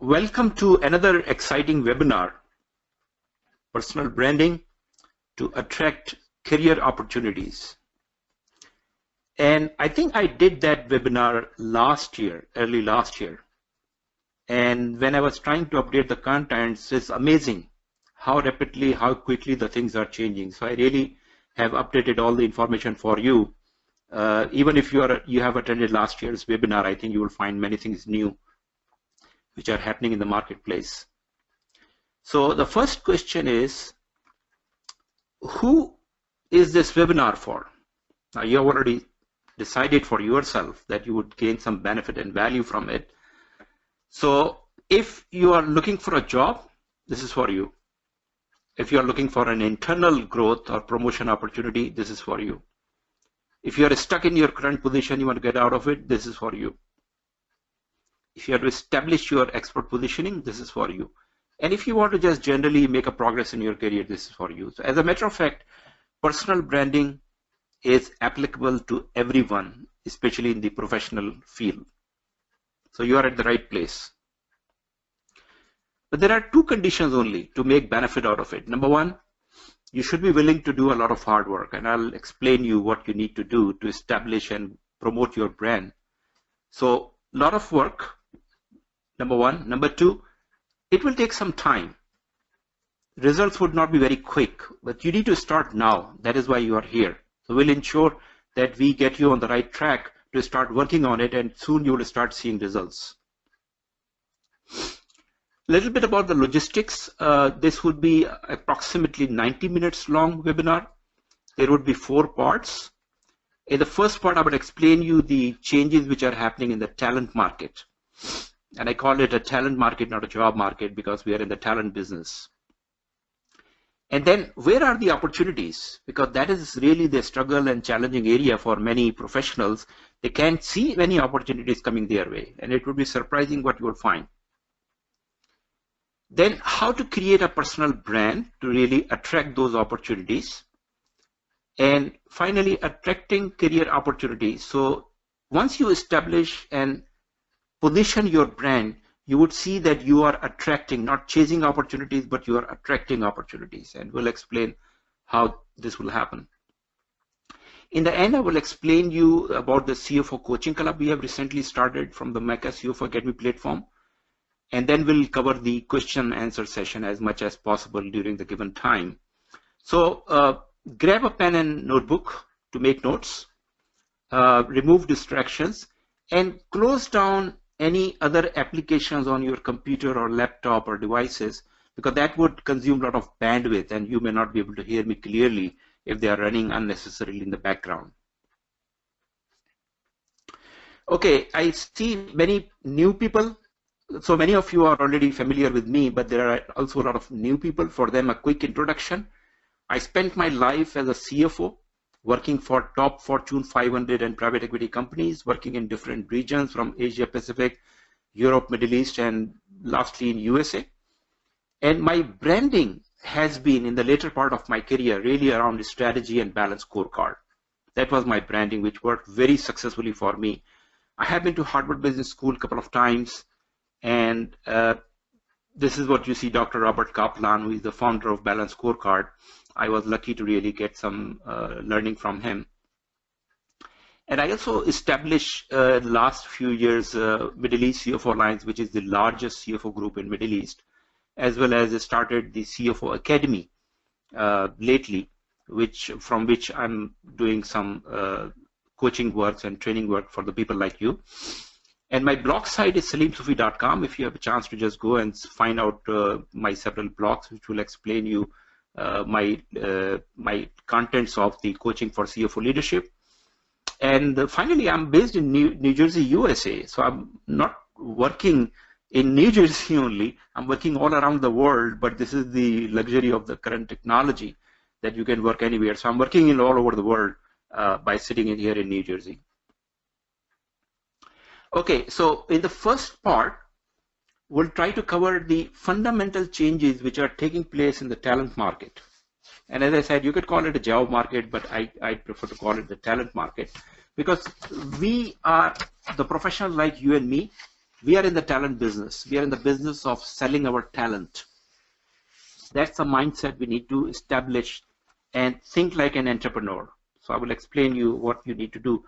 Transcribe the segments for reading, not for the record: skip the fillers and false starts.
Welcome to another exciting webinar, Personal Branding to Attract Career Opportunities. And I think I did that webinar early last year. And when I was trying to update the contents, it's amazing how rapidly, how quickly the things are changing. So I really have updated all the information for you. Even if you have attended last year's webinar, I think you will find many things new which are happening in the marketplace. So the first question is, who is this webinar for? Now you have already decided for yourself that you would gain some benefit and value from it. So if you are looking for a job, this is for you. If you are looking for an internal growth or promotion opportunity, this is for you. If you are stuck in your current position, you want to get out of it, this is for you. If you have to establish your expert positioning, this is for you. And if you want to just generally make a progress in your career, this is for you. So as a matter of fact, personal branding is applicable to everyone, especially in the professional field. So you are at the right place. But there are two conditions only to make benefit out of it. Number one, you should be willing to do a lot of hard work, and I'll explain you what you need to do to establish and promote your brand. So a lot of work, number one. Number two, it will take some time. Results would not be very quick, but you need to start now. That is why you are here. So we'll ensure that we get you on the right track to start working on it, and soon you will start seeing results. A little bit about the logistics. This would be approximately 90 minutes long webinar. There would be 4 parts. In the first part, I would explain you the changes which are happening in the talent market. And I call it a talent market, not a job market, because we are in the talent business. And then where are the opportunities? Because that is really the struggle and challenging area for many professionals. They can't see many opportunities coming their way, and it would be surprising what you will find. Then how to create a personal brand to really attract those opportunities. And finally, attracting career opportunities. So once you establish and position your brand, you would see that you are attracting, not chasing opportunities, but you are attracting opportunities. And we'll explain how this will happen. In the end, I will explain you about the CFO Coaching Club we have recently started from the Mecca CFO Academy platform. And then we'll cover the question answer session as much as possible during the given time. So grab a pen and notebook to make notes, remove distractions, and close down any other applications on your computer or laptop or devices, because that would consume a lot of bandwidth and you may not be able to hear me clearly if they are running unnecessarily in the background. Okay, I see many new people. So many of you are already familiar with me, but there are also a lot of new people. For them, a quick introduction. I spent my life as a CFO, working for top Fortune 500 and private equity companies, working in different regions from Asia Pacific, Europe, Middle East, and lastly in USA. And my branding has been, in the later part of my career, really around strategy and balanced scorecard. That was my branding, which worked very successfully for me. I have been to Harvard Business School a couple of times. And this is what you see, Dr. Robert Kaplan, who is the founder of Balanced Scorecard. I was lucky to really get some learning from him. And I also established last few years Middle East CFO Alliance, which is the largest CFO group in Middle East, as well as started the CFO Academy lately, from which I'm doing some coaching works and training work for the people like you. And my blog site is saleemsufi.com. If you have a chance to just go and find out my several blogs, which will explain you my contents of the coaching for CFO leadership. And finally, I'm based in New Jersey, USA. So I'm not working in New Jersey only. I'm working all around the world, but this is the luxury of the current technology that you can work anywhere. So I'm working in all over the world by sitting in here in New Jersey. Okay, so in the first part, we'll try to cover the fundamental changes which are taking place in the talent market. And as I said, you could call it a job market, but I prefer to call it the talent market, because we are the professionals like you and me. We are in the talent business. We are in the business of selling our talent. That's the mindset we need to establish and think like an entrepreneur. So I will explain you what you need to do.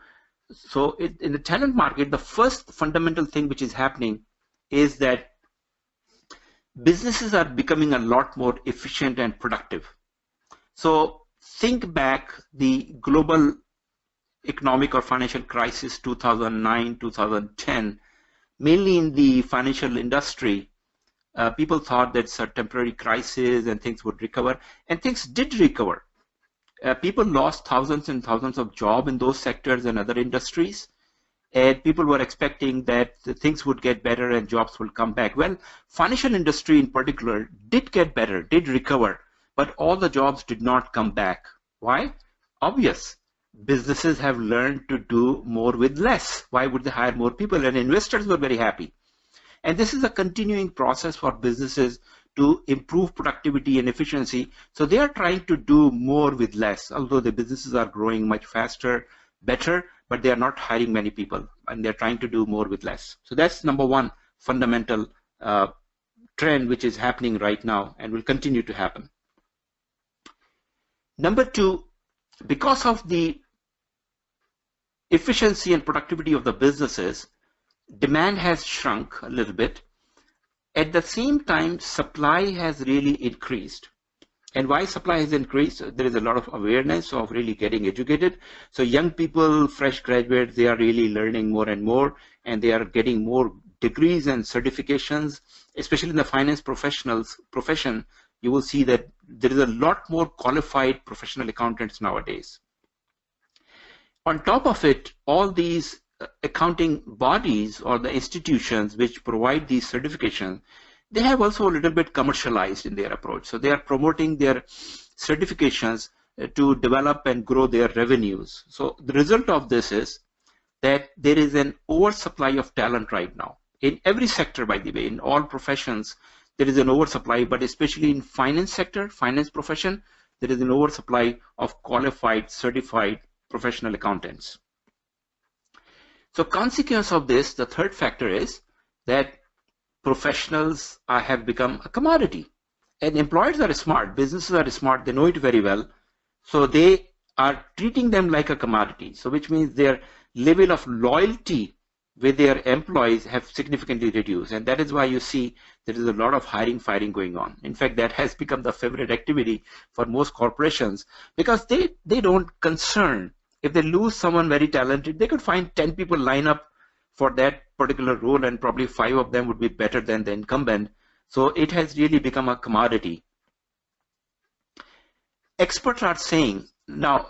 So in the talent market, the first fundamental thing which is happening is that businesses are becoming a lot more efficient and productive. So think back the global economic or financial crisis 2009, 2010, mainly in the financial industry. People thought that's a temporary crisis and things would recover, and things did recover. People lost thousands and thousands of jobs in those sectors and other industries, and people were expecting that things would get better and jobs will come back. Well, financial industry in particular did get better, did recover, but all the jobs did not come back. Why? Obvious. Businesses have learned to do more with less. Why would they hire more people? And investors were very happy. And this is a continuing process for businesses to improve productivity and efficiency. So they are trying to do more with less, although the businesses are growing much faster, better, but they are not hiring many people, and they're trying to do more with less. So that's number one fundamental trend which is happening right now and will continue to happen. Number two, because of the efficiency and productivity of the businesses, demand has shrunk a little bit. At the same time, supply has really increased. And why supply has increased? There is a lot of awareness of really getting educated. So young people, fresh graduates, they are really learning more and more, and they are getting more degrees and certifications, especially in the finance profession. You will see that there is a lot more qualified professional accountants nowadays. On top of it, all these accounting bodies or the institutions which provide these certifications, they have also a little bit commercialized in their approach. So they are promoting their certifications to develop and grow their revenues. So the result of this is that there is an oversupply of talent right now. In every sector, by the way, in all professions, there is an oversupply, but especially in finance sector, finance profession, there is an oversupply of qualified, certified professional accountants. So consequence of this, the third factor is that professionals have become a commodity, and employers are smart, businesses are smart, they know it very well. So they are treating them like a commodity. So which means their level of loyalty with their employees have significantly reduced. And that is why you see there is a lot of hiring, firing going on. In fact, that has become the favorite activity for most corporations, because they don't concern. If they lose someone very talented, they could find 10 people line up for that particular role, and probably 5 of them would be better than the incumbent. So it has really become a commodity. Experts are saying, now,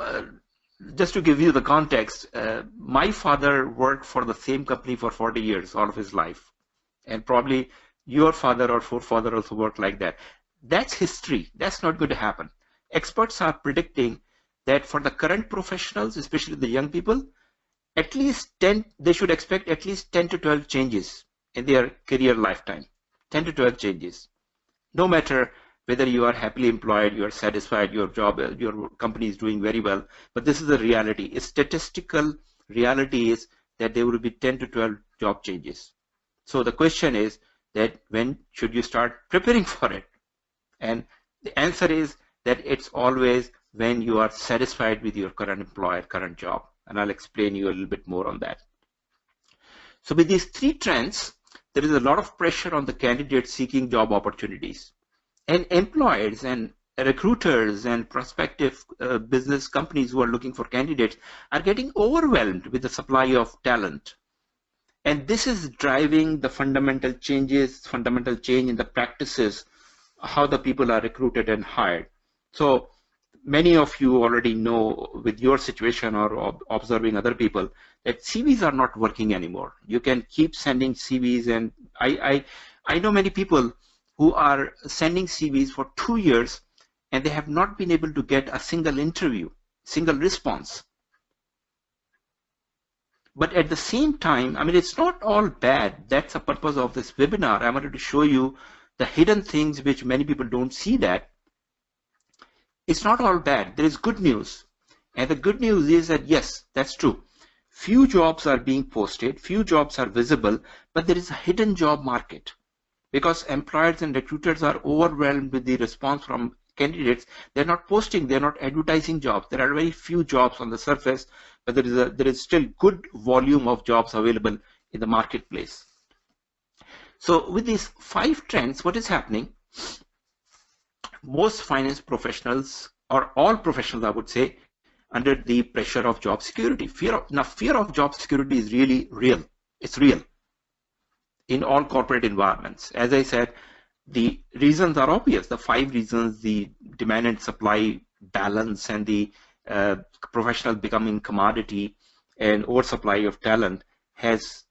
just to give you the context, my father worked for the same company for 40 years, all of his life. And probably your father or forefather also worked like that. That's history. That's not going to happen. Experts are predicting that for the current professionals, especially the young people, at least 10, they should expect at least 10 to 12 changes in their career lifetime. 10 to 12 changes. No matter whether you are happily employed, you are satisfied, your job, your company is doing very well. But this is the reality. A statistical reality is that there will be 10 to 12 job changes. So the question is that when should you start preparing for it? And the answer is that it's always when you are satisfied with your current employer, current job. And I'll explain you a little bit more on that. So with these three trends, there is a lot of pressure on the candidates seeking job opportunities. And employers and recruiters and prospective business companies who are looking for candidates are getting overwhelmed with the supply of talent. And this is driving the fundamental change in the practices, how the people are recruited and hired. So many of you already know with your situation or observing other people that CVs are not working anymore. You can keep sending CVs, and I know many people who are sending CVs for 2 years and they have not been able to get a single interview, single response. But at the same time, I mean, it's not all bad. That's the purpose of this webinar. I wanted to show you the hidden things which many people don't see that. It's not all bad. There is good news. And the good news is that, yes, that's true. few jobs are being posted, few jobs are visible, but there is a hidden job market. Because employers and recruiters are overwhelmed with the response from candidates, they're not posting, they're not advertising jobs. There are very few jobs on the surface, but there is still good volume of jobs available in the marketplace. So with these 5 trends, what is happening? Most finance professionals, or all professionals, I would say, under the pressure of job security. Fear of job security is really real. It's real in all corporate environments. As I said, the reasons are obvious. The 5 reasons: the demand and supply balance, and the professional becoming commodity, and oversupply of talent has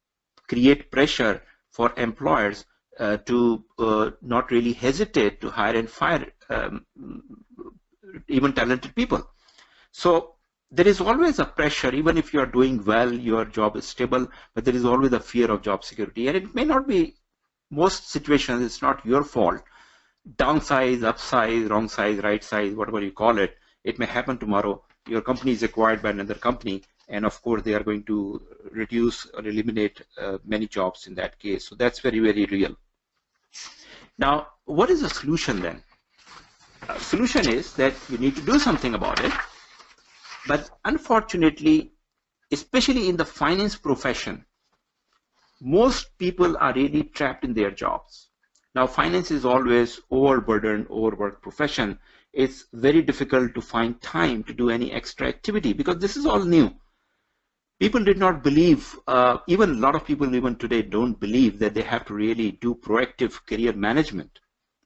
create pressure for employers to not really hesitate to hire and fire even talented people. So there is always a pressure. Even if you are doing well, your job is stable, but there is always a fear of job security. And it may not be, most situations, it's not your fault. Downsize, upsize, wrong size, right size, whatever you call it, it may happen tomorrow. Your company is acquired by another company, and of course they are going to reduce or eliminate many jobs in that case. So that's very, very real. Now, what is the solution then? Solution is that you need to do something about it. But unfortunately, especially in the finance profession, most people are really trapped in their jobs. Now, finance is always overburdened, overworked profession. It's very difficult to find time to do any extra activity because this is all new. People did not believe, even a lot of people even today don't believe that they have to really do proactive career management.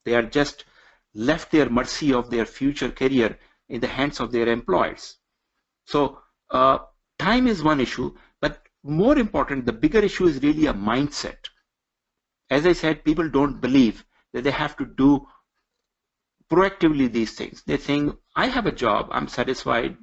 They are just left their mercy of their future career in the hands of their employers. So time is one issue, but more important, the bigger issue is really a mindset. As I said, people don't believe that they have to do proactively these things. They think, I have a job, I'm satisfied,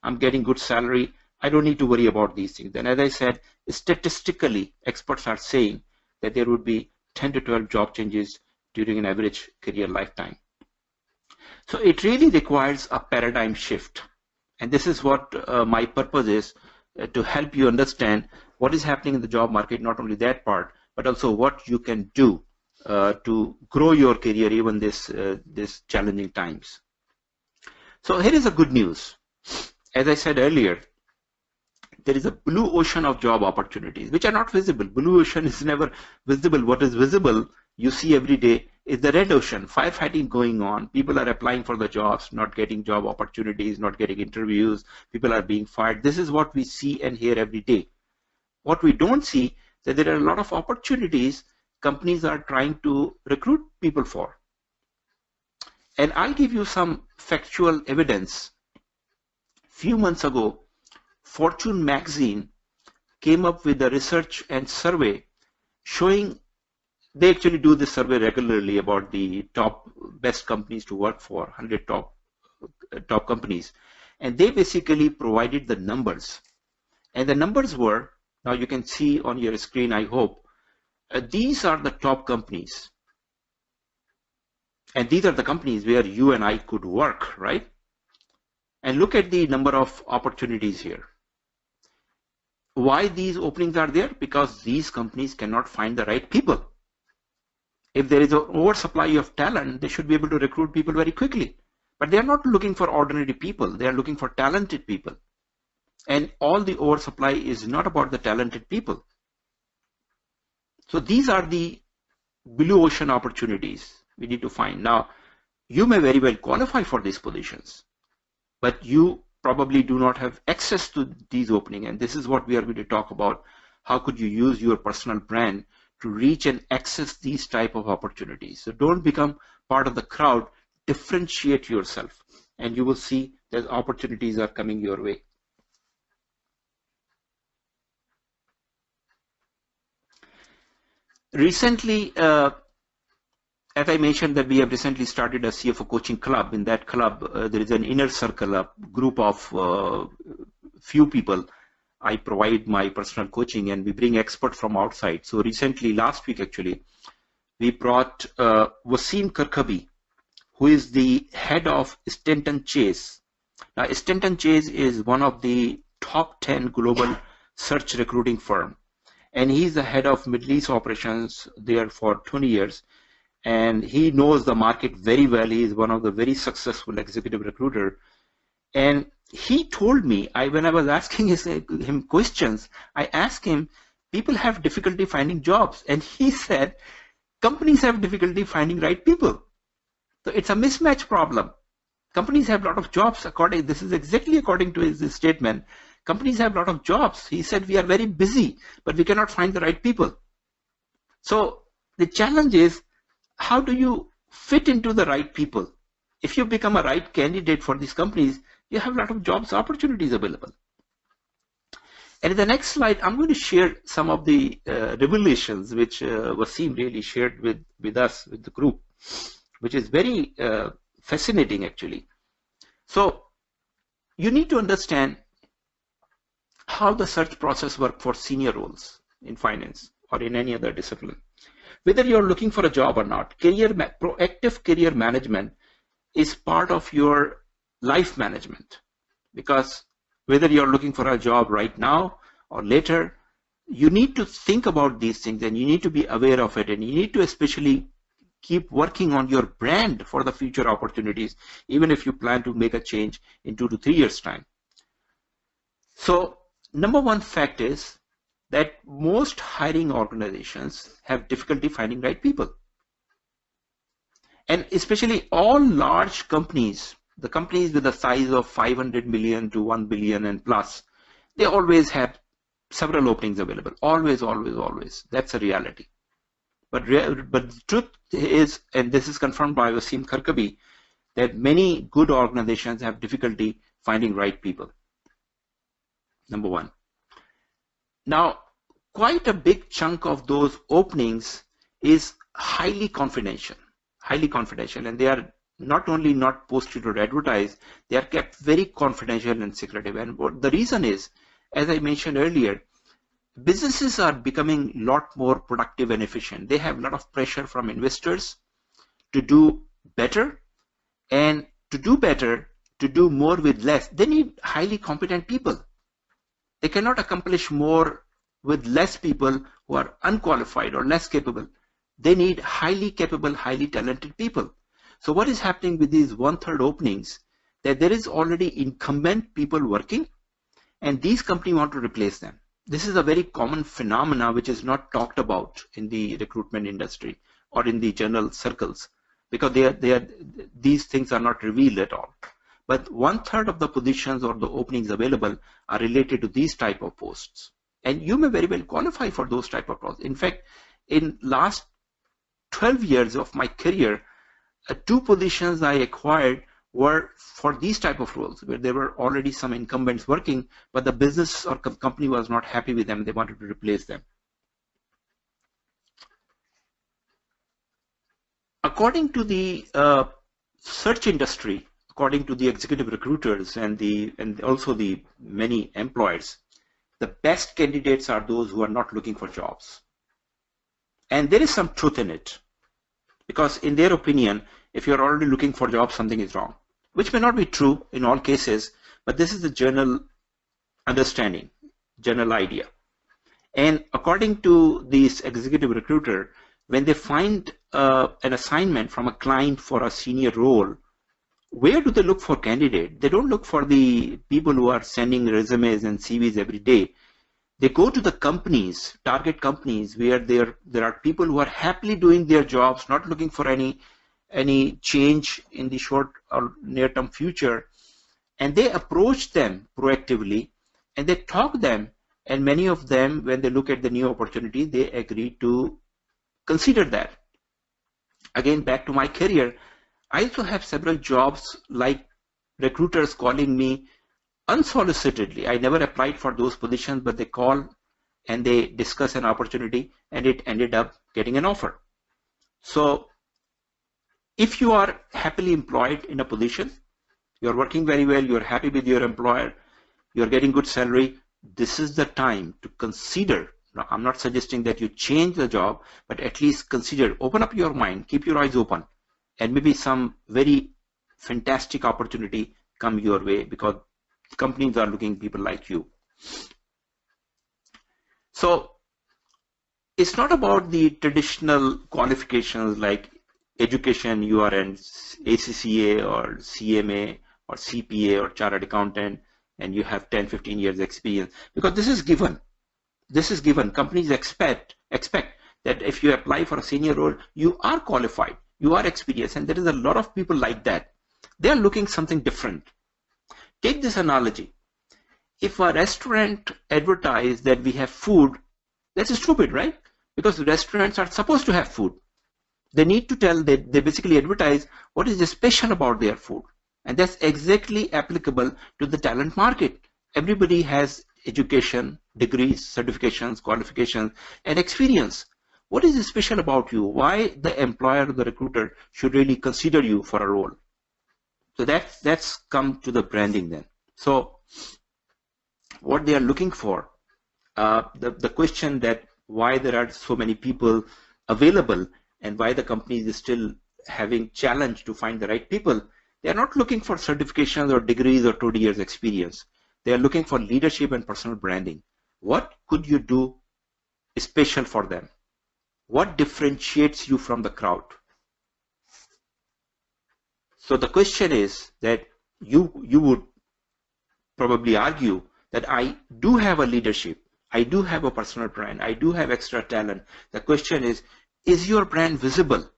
I'm getting good salary, I don't need to worry about these things. And as I said, statistically, experts are saying that there would be 10 to 12 job changes during an average career lifetime. So it really requires a paradigm shift. And this is what my purpose is, to help you understand what is happening in the job market, not only that part, but also what you can do to grow your career even this challenging times. So here is a good news. As I said earlier, there is a blue ocean of job opportunities which are not visible. Blue ocean is never visible. What is visible, you see every day, is the red ocean, firefighting going on. People are applying for the jobs, not getting job opportunities, not getting interviews. People are being fired. This is what we see and hear every day. What we don't see is that there are a lot of opportunities companies are trying to recruit people for. And I'll give you some factual evidence. Few months ago, Fortune magazine came up with a research and survey showing, they actually do this survey regularly about the top best companies to work for, 100 top companies. And they basically provided the numbers. And the numbers were, now you can see on your screen, I hope, these are the top companies. And these are the companies where you and I could work, right? And look at the number of opportunities here. Why these openings are there? Because these companies cannot find the right people. If there is an oversupply of talent, they should be able to recruit people very quickly. But they are not looking for ordinary people. They are looking for talented people. And all the oversupply is not about the talented people. So these are the blue ocean opportunities we need to find. Now, you may very well qualify for these positions, but you probably do not have access to these openings. And this is what we are going to talk about. How could you use your personal brand to reach and access these type of opportunities? So don't become part of the crowd, differentiate yourself, and you will see that opportunities are coming your way. Recently, as I mentioned, that we have recently started a CFO coaching club. In that club, there is an inner circle, a group of few people. I provide my personal coaching and we bring experts from outside. So recently, last week actually, we brought Wasim Karkabi, who is the head of Stanton Chase. Now, Stanton Chase is one of the top 10 global search recruiting firm, and he's the head of Middle East operations there for 20 years, and he knows the market very well. He is one of the very successful executive recruiter, and he told me, when I was asking him questions, I asked him, people have difficulty finding jobs, and he said companies have difficulty finding right people. So it's a mismatch problem. Companies have a lot of jobs. This is exactly according to his statement. Companies have a lot of jobs. He said we are very busy, but we cannot find the right people. So the challenge is, how do you fit into the right people? If you become a right candidate for these companies, you have a lot of jobs opportunities available. And in the next slide, I'm going to share some of the revelations which Wasim really shared with us, with the group, which is very fascinating actually. So you need to understand how the search process works for senior roles in finance or in any other discipline. Whether you're looking for a job or not, proactive career management is part of your life management, because whether you're looking for a job right now or later, you need to think about these things and you need to be aware of it, and you need to especially keep working on your brand for the future opportunities, even if you plan to make a change in 2 to 3 years time. So number one fact is that most hiring organizations have difficulty finding right people. And especially all large companies, the companies with a size of 500 million to 1 billion and plus, they always have several openings available. Always, always, always. That's a reality. But the truth is, and this is confirmed by Wasim Karkabi, that many good organizations have difficulty finding right people. Number one. Now, quite a big chunk of those openings is highly confidential, and they are not only not posted or advertised, they are kept very confidential and secretive. And what the reason is, as I mentioned earlier, businesses are becoming a lot more productive and efficient. They have a lot of pressure from investors to do better, and to do more with less. They need highly competent people. They cannot accomplish more with less people who are unqualified or less capable. They need highly capable, highly talented people. So what is happening with these 1/3 openings, that there is already incumbent people working, and these companies want to replace them. This is a very common phenomena which is not talked about in the recruitment industry or in the general circles, because these things are not revealed at all. But 1/3 of the positions or the openings available are related to these type of posts. And you may very well qualify for those type of posts. In fact, in last 12 years of my career, 2 positions I acquired were for these type of roles, where there were already some incumbents working, but the business or company was not happy with them. They wanted to replace them. According to the search industry, according to the executive recruiters and also the many employers, the best candidates are those who are not looking for jobs. And there is some truth in it, because in their opinion, if you're already looking for jobs, something is wrong, which may not be true in all cases, but this is the general understanding, general idea. And according to this executive recruiter, when they find an assignment from a client for a senior role, where do they look for candidate? They don't look for the people who are sending resumes and CVs every day. They go to the companies, target companies, where there are people who are happily doing their jobs, not looking for any change in the short or near-term future, and they approach them proactively and they talk them, and many of them, when they look at the new opportunity, they agree to consider that. Again, back to my career, I also have several jobs like recruiters calling me unsolicitedly. I never applied for those positions, but they call and they discuss an opportunity, and it ended up getting an offer. So if you are happily employed in a position, you're working very well, you're happy with your employer, you're getting good salary, this is the time to consider. Now, I'm not suggesting that you change the job, but at least consider, open up your mind, keep your eyes open, and maybe some very fantastic opportunity come your way, because companies are looking people like you. So it's not about the traditional qualifications like education, you are an ACCA or CMA or CPA or chartered accountant and you have 10, 15 years experience, because this is given. This is given. Companies expect that if you apply for a senior role, you are qualified, you are experienced, and there is a lot of people like that. They are looking something different. Take this analogy. If a restaurant advertises that we have food, that's stupid, right? Because restaurants are supposed to have food. They need to tell, they basically advertise what is special about their food. And that's exactly applicable to the talent market. Everybody has education, degrees, certifications, qualifications, and experience. What is special about you? Why the employer or the recruiter should really consider you for a role? So that's come to the branding then. So what they are looking for, the question that why there are so many people available and why the company is still having challenge to find the right people, they are not looking for certifications or degrees or 20 years experience. They are looking for leadership and personal branding. What could you do special for them? What differentiates you from the crowd? So the question is that you would probably argue that I do have a leadership, I do have a personal brand, I do have extra talent. The question is your brand visible?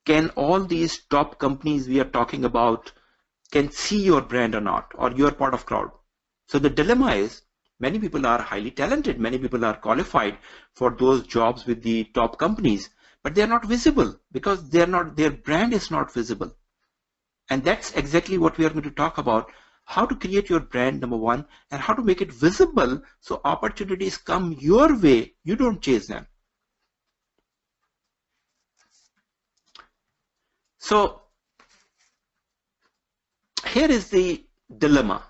Can all these top companies we are talking about can see your brand or not, or you're part of crowd? So the dilemma is many people are highly talented, many people are qualified for those jobs with the top companies, but they're not visible because their brand is not visible. And that's exactly what we are going to talk about. How to create your brand, number one, and how to make it visible so opportunities come your way, you don't chase them. So here is the dilemma,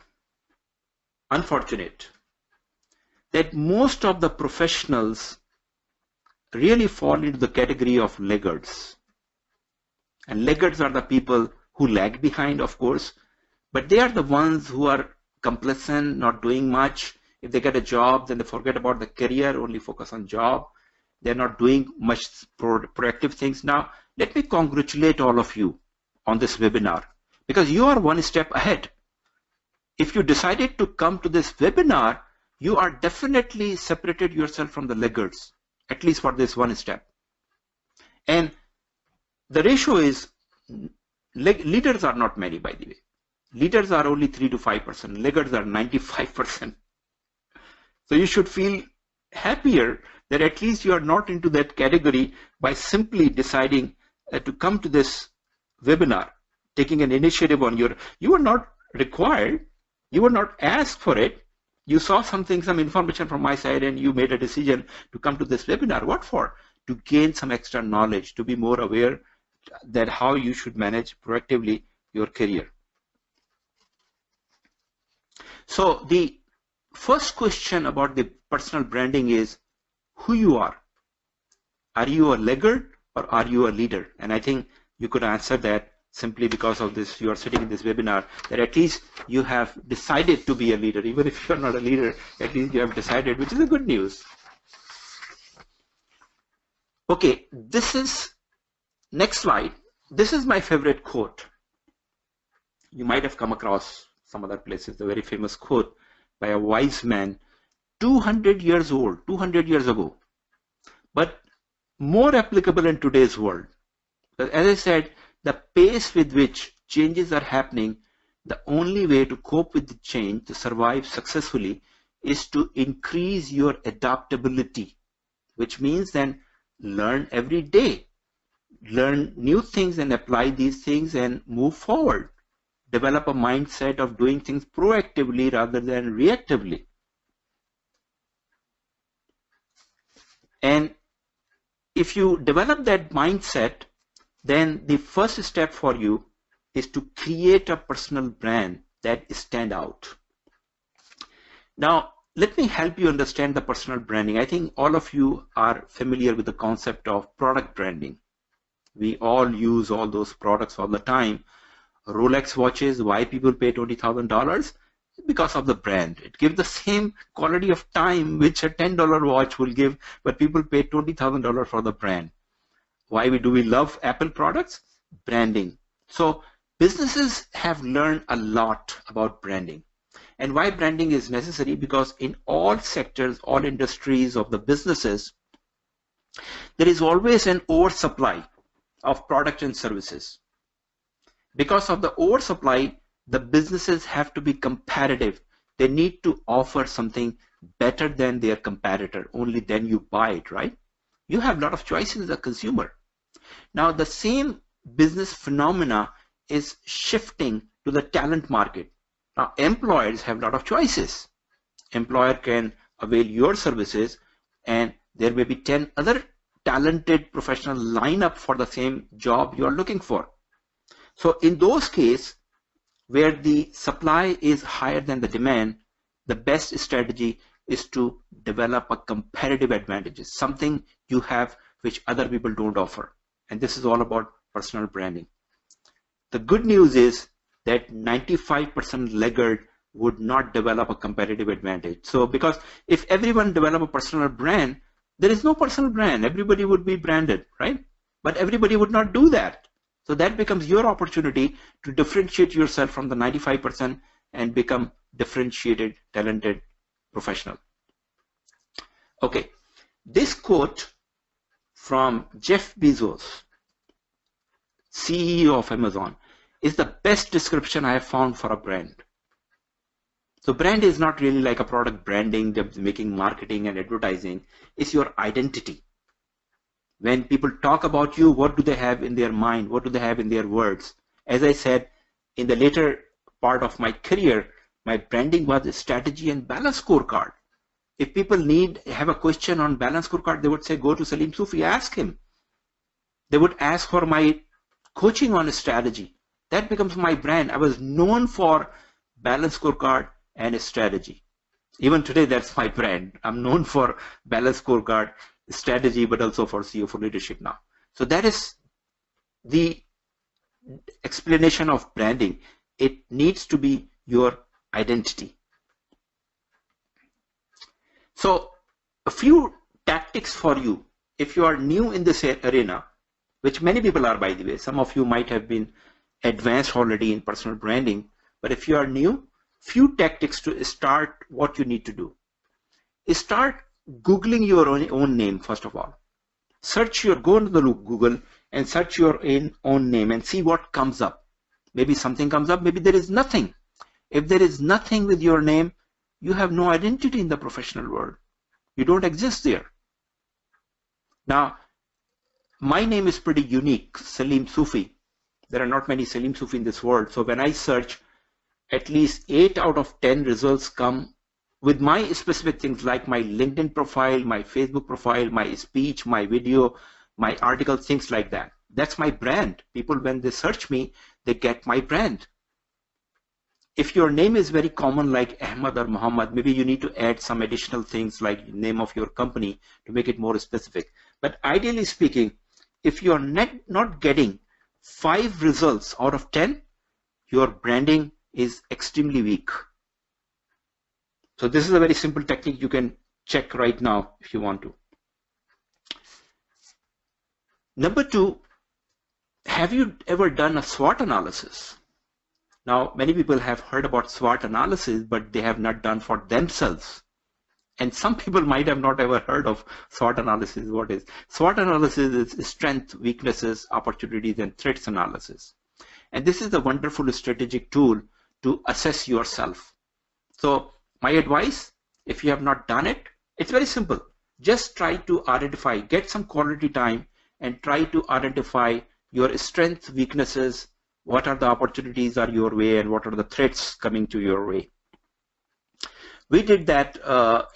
unfortunate, that most of the professionals really fall into the category of laggards. And laggards are the people who lag behind, of course, but they are the ones who are complacent, not doing much. If they get a job, then they forget about the career, only focus on job. They're not doing much proactive things. Now, let me congratulate all of you on this webinar because you are one step ahead. If you decided to come to this webinar, you are definitely separated yourself from the laggards, at least for this one step. And the ratio is, leaders are not many, by the way. Leaders are only 3 to 5%. Laggards are 95%. So you should feel happier that at least you are not into that category by simply deciding to come to this webinar, taking an initiative on you were not required, you were not asked for it. You saw something, some information from my side, and you made a decision to come to this webinar. What for? To gain some extra knowledge, to be more aware that how you should manage proactively your career. So the first question about the personal branding is who you are. Are you a laggard or are you a leader? And I think you could answer that simply because of this. You are sitting in this webinar, that at least you have decided to be a leader. Even if you're not a leader, at least you have decided, which is a good news. Okay, this is next slide. This is my favorite quote. You might have come across some other places, the very famous quote by a wise man, 200 years old, 200 years ago, but more applicable in today's world. As I said, the pace with which changes are happening, the only way to cope with the change, to survive successfully, is to increase your adaptability, which means then learn every day, learn new things and apply these things and move forward. Develop a mindset of doing things proactively rather than reactively. And if you develop that mindset, then the first step for you is to create a personal brand that stands out. Now, let me help you understand the personal branding. I think all of you are familiar with the concept of product branding. We all use all those products all the time. Rolex watches, why people pay $20,000? Because of the brand. It gives the same quality of time which a $10 watch will give, but people pay $20,000 for the brand. Why do we love Apple products? Branding. So businesses have learned a lot about branding. And why branding is necessary? Because in all sectors, all industries of the businesses, there is always an oversupply of product and services. Because of the oversupply, the businesses have to be competitive. They need to offer something better than their competitor. Only then you buy it, right? You have a lot of choices as a consumer. Now, the same business phenomena is shifting to the talent market. Now, employers have a lot of choices. Employer can avail your services, and there may be 10 other talented professionals line up for the same job you are looking for. So in those cases where the supply is higher than the demand, the best strategy is to develop a competitive advantage, something you have which other people don't offer. And this is all about personal branding. The good news is that 95% laggard would not develop a competitive advantage. So because if everyone develop a personal brand, there is no personal brand. Everybody would be branded, right? But everybody would not do that. So that becomes your opportunity to differentiate yourself from the 95% and become differentiated, talented professional. Okay, this quote from Jeff Bezos, CEO of Amazon, is the best description I have found for a brand. So brand is not really like a product branding, making marketing and advertising. It's your identity. When people talk about you, what do they have in their mind? What do they have in their words? As I said, in the later part of my career, my branding was a strategy and balance scorecard. If people have a question on balance scorecard, they would say, go to Saleem Sufi, ask him. They would ask for my coaching on a strategy. That becomes my brand. I was known for balance scorecard and a strategy. Even today, that's my brand. I'm known for balance scorecard, strategy, but also for CEO for leadership now. So that is the explanation of branding. It needs to be your identity. So a few tactics for you if you are new in this arena, which many people are, by the way. Some of you might have been advanced already in personal branding, but if you are new, few tactics to start what you need to do. Start Googling your own name, first of all. Go into the Google and search your own name and see what comes up. Maybe something comes up, maybe there is nothing. If there is nothing with your name, you have no identity in the professional world. You don't exist there. Now, my name is pretty unique, Saleem Sufi. There are not many Saleem Sufi in this world. So when I search, at least 8 out of 10 results come with my specific things like my LinkedIn profile, my Facebook profile, my speech, my video, my article, things like that. That's my brand. People, when they search me, they get my brand. If your name is very common like Ahmad or Muhammad, maybe you need to add some additional things like name of your company to make it more specific. But ideally speaking, if you're not getting 5 results out of 10, your branding is extremely weak. So this is a very simple technique you can check right now if you want to. Number 2, have you ever done a SWOT analysis? Now, many people have heard about SWOT analysis, but they have not done for themselves. And some people might have not ever heard of SWOT analysis. What is? SWOT analysis is strengths, weaknesses, opportunities, and threats analysis. And this is a wonderful strategic tool to assess yourself. So my advice, if you have not done it, it's very simple. Just try to identify, get some quality time and try to identify your strengths, weaknesses, what are the opportunities are your way and what are the threats coming to your way. We did that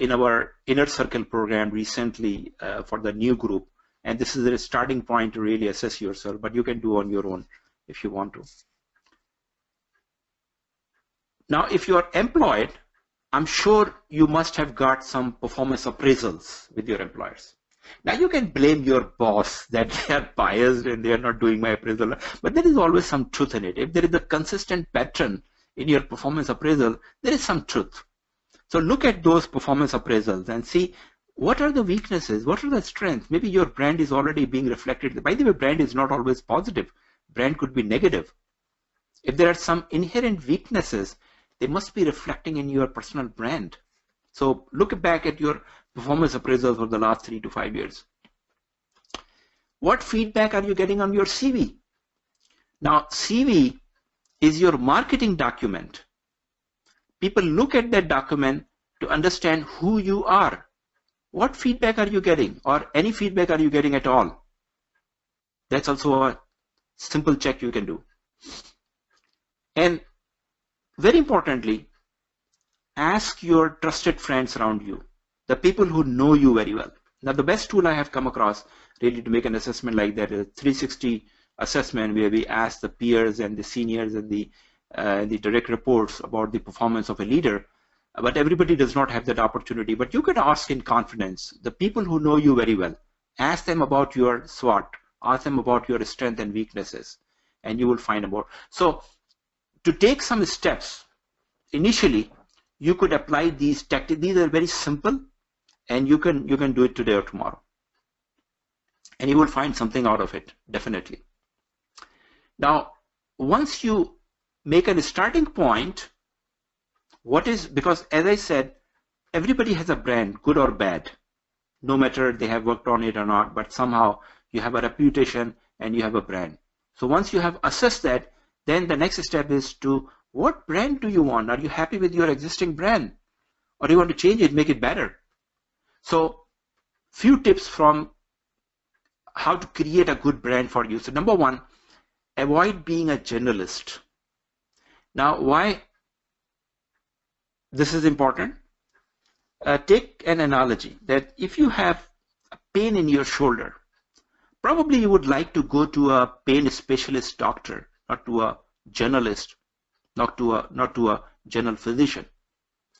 in our inner circle program recently for the new group. And this is a starting point to really assess yourself, but you can do on your own if you want to. Now, if you are employed, I'm sure you must have got some performance appraisals with your employers. Now you can blame your boss that they are biased and they are not doing my appraisal, but there is always some truth in it. If there is a consistent pattern in your performance appraisal, there is some truth. So look at those performance appraisals and see what are the weaknesses, what are the strengths. Maybe your brand is already being reflected. By the way, brand is not always positive. Brand could be negative. If there are some inherent weaknesses, they must be reflecting in your personal brand. So look back at your performance appraisals for the last 3 to 5 years. What feedback are you getting on your CV? Now, CV is your marketing document. People look at that document to understand who you are. What feedback are you getting, or any feedback are you getting at all? That's also a simple check you can do. And very importantly, ask your trusted friends around you, the people who know you very well. Now, the best tool I have come across really to make an assessment like that is a 360 assessment, where we ask the peers and the seniors and the direct reports about the performance of a leader. But everybody does not have that opportunity. But you can ask in confidence the people who know you very well. Ask them about your SWOT. Ask them about your strengths and weaknesses, and you will find out. So to take some steps, initially, you could apply these tactics. These are very simple, and you can do it today or tomorrow. And you will find something out of it, definitely. Now, once you make a starting point, because as I said, everybody has a brand, good or bad, no matter they have worked on it or not, but somehow you have a reputation and you have a brand. So once you have assessed that, then the next step is to, what brand do you want? Are you happy with your existing brand? Or do you want to change it, make it better? So few tips from how to create a good brand for you. So number one, avoid being a generalist. Now, why this is important? Take an analogy that if you have a pain in your shoulder, probably you would like to go to a pain specialist doctor, not to a generalist, not to a general physician.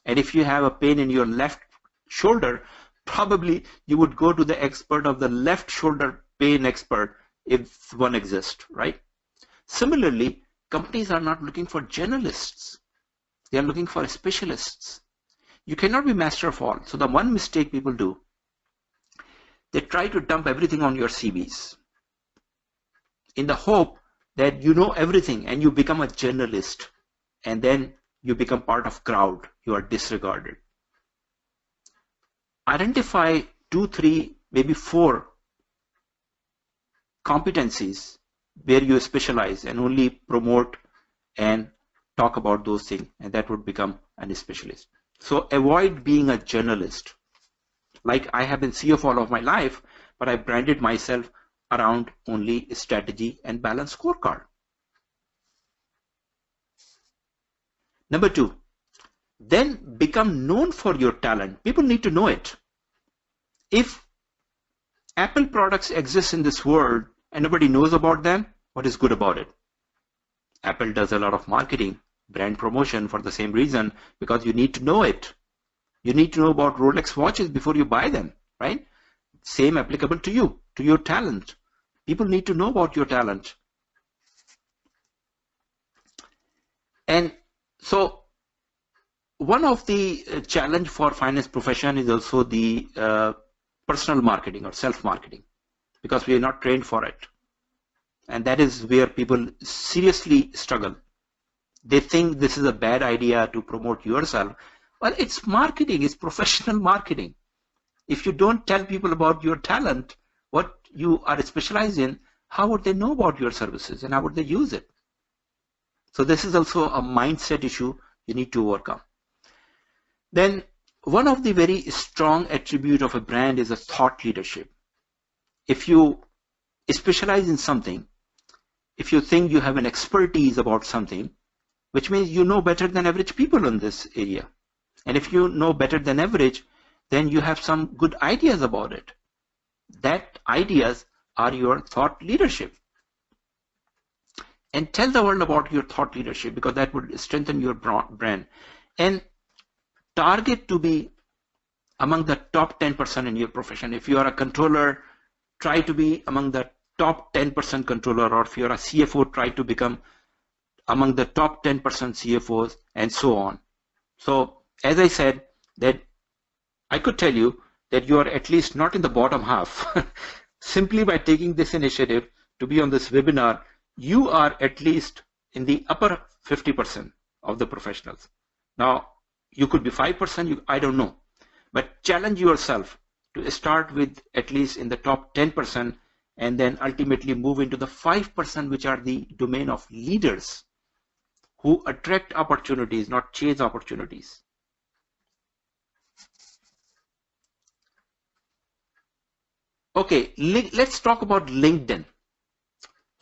And if you have a pain in your left shoulder, probably you would go to the expert of the left shoulder pain expert, if one exists, right? Similarly, companies are not looking for generalists. They are looking for specialists. You cannot be master of all. So the one mistake people do, they try to dump everything on your CVs in the hope that you know everything and you become a generalist, and then you become part of crowd. You are disregarded. Identify 2, 3, maybe 4 competencies where you specialize and only promote and talk about those things, and that would become a specialist. So avoid being a journalist. Like I have been CFO all of my life, but I branded myself around only strategy and balanced scorecard. Number 2, then become known for your talent. People need to know it. If Apple products exist in this world and nobody knows about them, what is good about it? Apple does a lot of marketing, brand promotion for the same reason, because you need to know it. You need to know about Rolex watches before you buy them, right? Same applicable to you, to your talent. People need to know about your talent. And so one of the challenge for finance profession is also the personal marketing or self-marketing, because we are not trained for it. And that is where people seriously struggle. They think this is a bad idea to promote yourself. Well, it's marketing, it's professional marketing. If you don't tell people about your talent, what you are specialized in, how would they know about your services and how would they use it? So this is also a mindset issue you need to overcome. Then one of the very strong attribute of a brand is a thought leadership. If you specialize in something, if you think you have an expertise about something, which means you know better than average people in this area. And if you know better than average, then you have some good ideas about it. That ideas are your thought leadership. And tell the world about your thought leadership, because that would strengthen your brand. And target to be among the top 10% in your profession. If you are a controller, try to be among the top 10% controller, or if you're a CFO, try to become among the top 10% CFOs, and so on. So as I said, that I could tell you that you are at least not in the bottom half. Simply by taking this initiative to be on this webinar, you are at least in the upper 50% of the professionals. Now, you could be 5%, I don't know. But challenge yourself to start with at least in the top 10% and then ultimately move into the 5%, which are the domain of leaders who attract opportunities, not chase opportunities. Okay, let's talk about LinkedIn.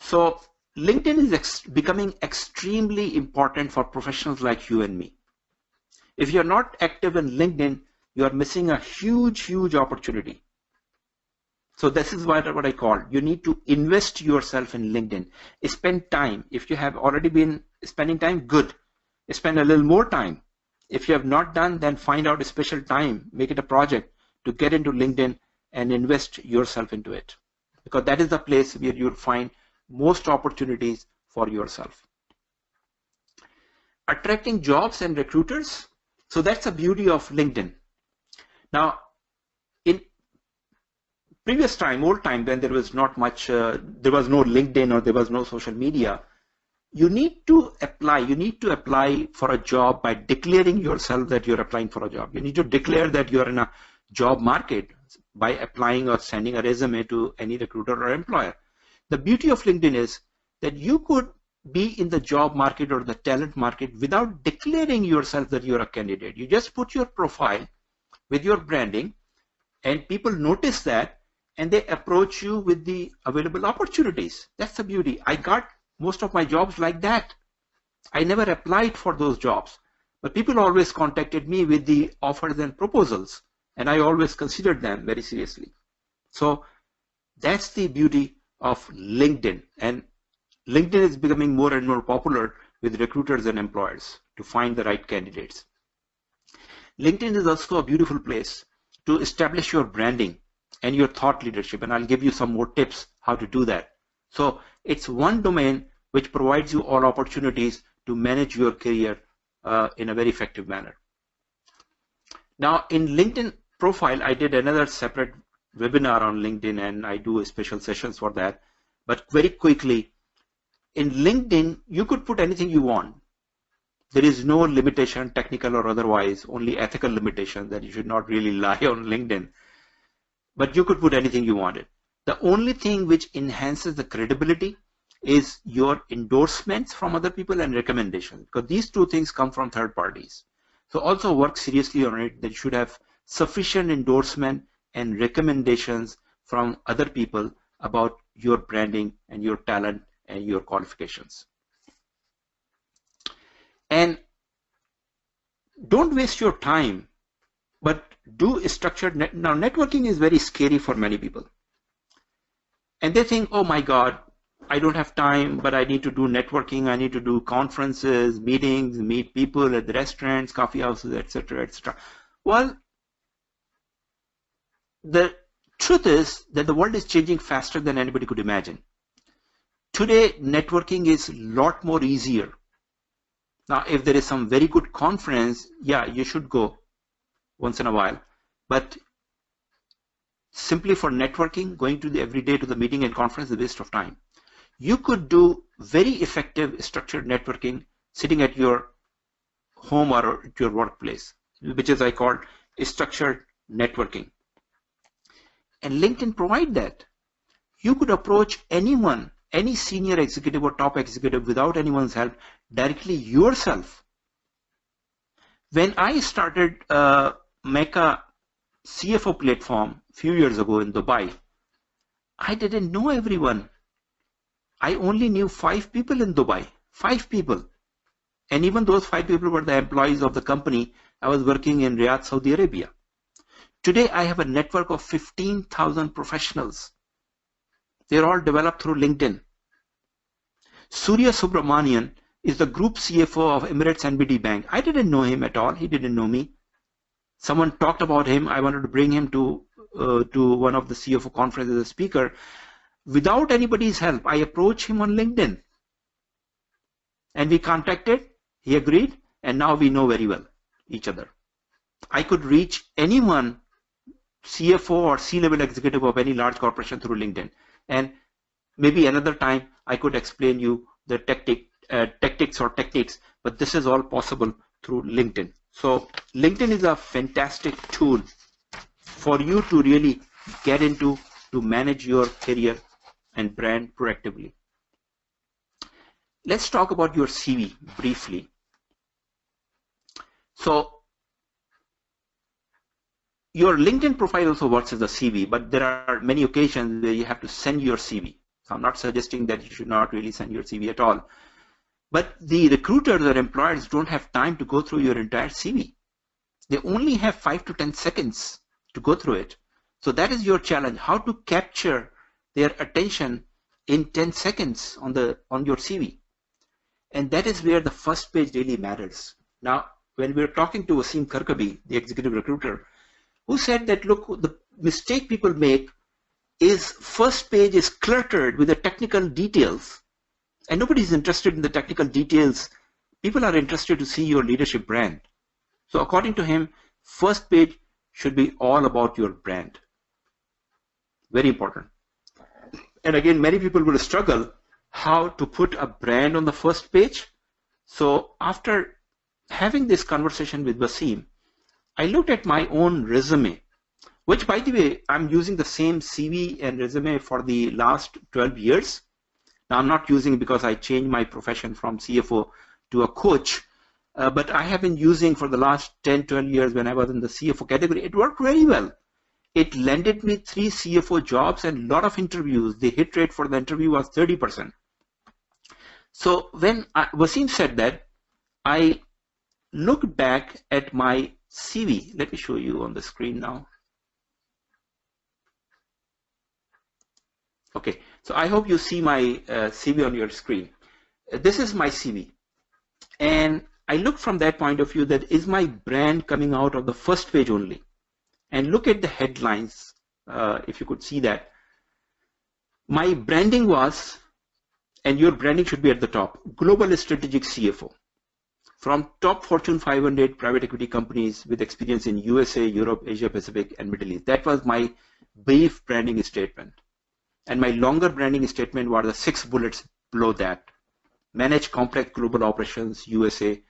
So LinkedIn is becoming extremely important for professionals like you and me. If you're not active in LinkedIn, you are missing a huge, huge opportunity. So this is what I call, you need to invest yourself in LinkedIn. Spend time. If you have already been spending time, good. Spend a little more time. If you have not done, then find out a special time, make it a project to get into LinkedIn and invest yourself into it. Because that is the place where you'll find most opportunities for yourself. Attracting jobs and recruiters. So that's the beauty of LinkedIn. Now, in previous time, old time, when there was not much, there was no LinkedIn or there was no social media, you need to apply for a job by declaring yourself that you're applying for a job. You need to declare that you're in a job market by applying or sending a resume to any recruiter or employer. The beauty of LinkedIn is that you could be in the job market or the talent market without declaring yourself that you're a candidate. You just put your profile with your branding and people notice that and they approach you with the available opportunities. That's the beauty. I got most of my jobs like that. I never applied for those jobs, but people always contacted me with the offers and proposals, and I always considered them very seriously. So that's the beauty of LinkedIn, and LinkedIn is becoming more and more popular with recruiters and employers to find the right candidates. LinkedIn is also a beautiful place to establish your branding and your thought leadership, and I'll give you some more tips how to do that. So it's one domain which provides you all opportunities to manage your career in a very effective manner. Now in LinkedIn profile, I did another separate webinar on LinkedIn and I do special sessions for that. But very quickly, in LinkedIn, you could put anything you want. There is no limitation, technical or otherwise, only ethical limitation that you should not really lie on LinkedIn. But you could put anything you wanted. The only thing which enhances the credibility is your endorsements from other people and recommendations, because these two things come from third parties. So also work seriously on it, that you should have sufficient endorsement and recommendations from other people about your branding and your talent and your qualifications. And don't waste your time, but do structured now networking is very scary for many people. And they think, oh my God, I don't have time, but I need to do networking. I need to do conferences, meetings, meet people at the restaurants, coffee houses, etc., etc. Well, the truth is that the world is changing faster than anybody could imagine. Today, networking is a lot more easier. Now, if there is some very good conference, yeah, you should go once in a while. But simply for networking, going to every day to the meeting and conference is a waste of time. You could do very effective structured networking sitting at your home or at your workplace, which is I call structured networking. And LinkedIn provide that. You could approach anyone, any senior executive or top executive without anyone's help directly yourself. When I started Mecca CFO platform a few years ago in Dubai, I didn't know everyone. I only knew 5 people in Dubai, 5 people. And even those 5 people were the employees of the company. I was working in Riyadh, Saudi Arabia. Today, I have a network of 15,000 professionals. They're all developed through LinkedIn. Surya Subramanian is the group CFO of Emirates NBD Bank. I didn't know him at all. He didn't know me. Someone talked about him. I wanted to bring him to one of the CFO conferences as a speaker. Without anybody's help, I approached him on LinkedIn. And we contacted, he agreed, and now we know very well each other. I could reach anyone, CFO or C-level executive of any large corporation through LinkedIn. And maybe another time I could explain you the tactics, but this is all possible through LinkedIn. So LinkedIn is a fantastic tool for you to really get into to manage your career and brand proactively. Let's talk about your CV briefly. So your LinkedIn profile also works as a CV, but there are many occasions where you have to send your CV. So I'm not suggesting that you should not really send your CV at all. But the recruiters or employers don't have time to go through your entire CV. They only have 5 to 10 seconds to go through it. So that is your challenge, how to capture their attention in 10 seconds on your CV. And that is where the first page really matters. Now, when we're talking to Wasim Karkabi, the executive recruiter, who said that, look, the mistake people make is first page is cluttered with the technical details, and nobody's interested in the technical details. People are interested to see your leadership brand. So according to him, first page should be all about your brand. Very important. And again, many people will struggle how to put a brand on the first page. So after having this conversation with Wasim, I looked at my own resume, which, by the way, I'm using the same CV and resume for the last 12 years. Now, I'm not using it because I changed my profession from CFO to a coach, but I have been using for the last 10, 12 years when I was in the CFO category. It worked very well. It landed me 3 CFO jobs and a lot of interviews. The hit rate for the interview was 30%. So when Wasim said that, I looked back at my CV. Let me show you on the screen now. Okay, so I hope you see my CV on your screen. This is my CV. And I look from that point of view, that is my brand coming out of the first page only. And look at the headlines, if you could see that. My branding was, and your branding should be at the top, Global Strategic CFO. From top Fortune 500 private equity companies with experience in USA, Europe, Asia Pacific, and Middle East. That was my brief branding statement. And my longer branding statement were the 6 bullets below that. Manage complex global operations, USA,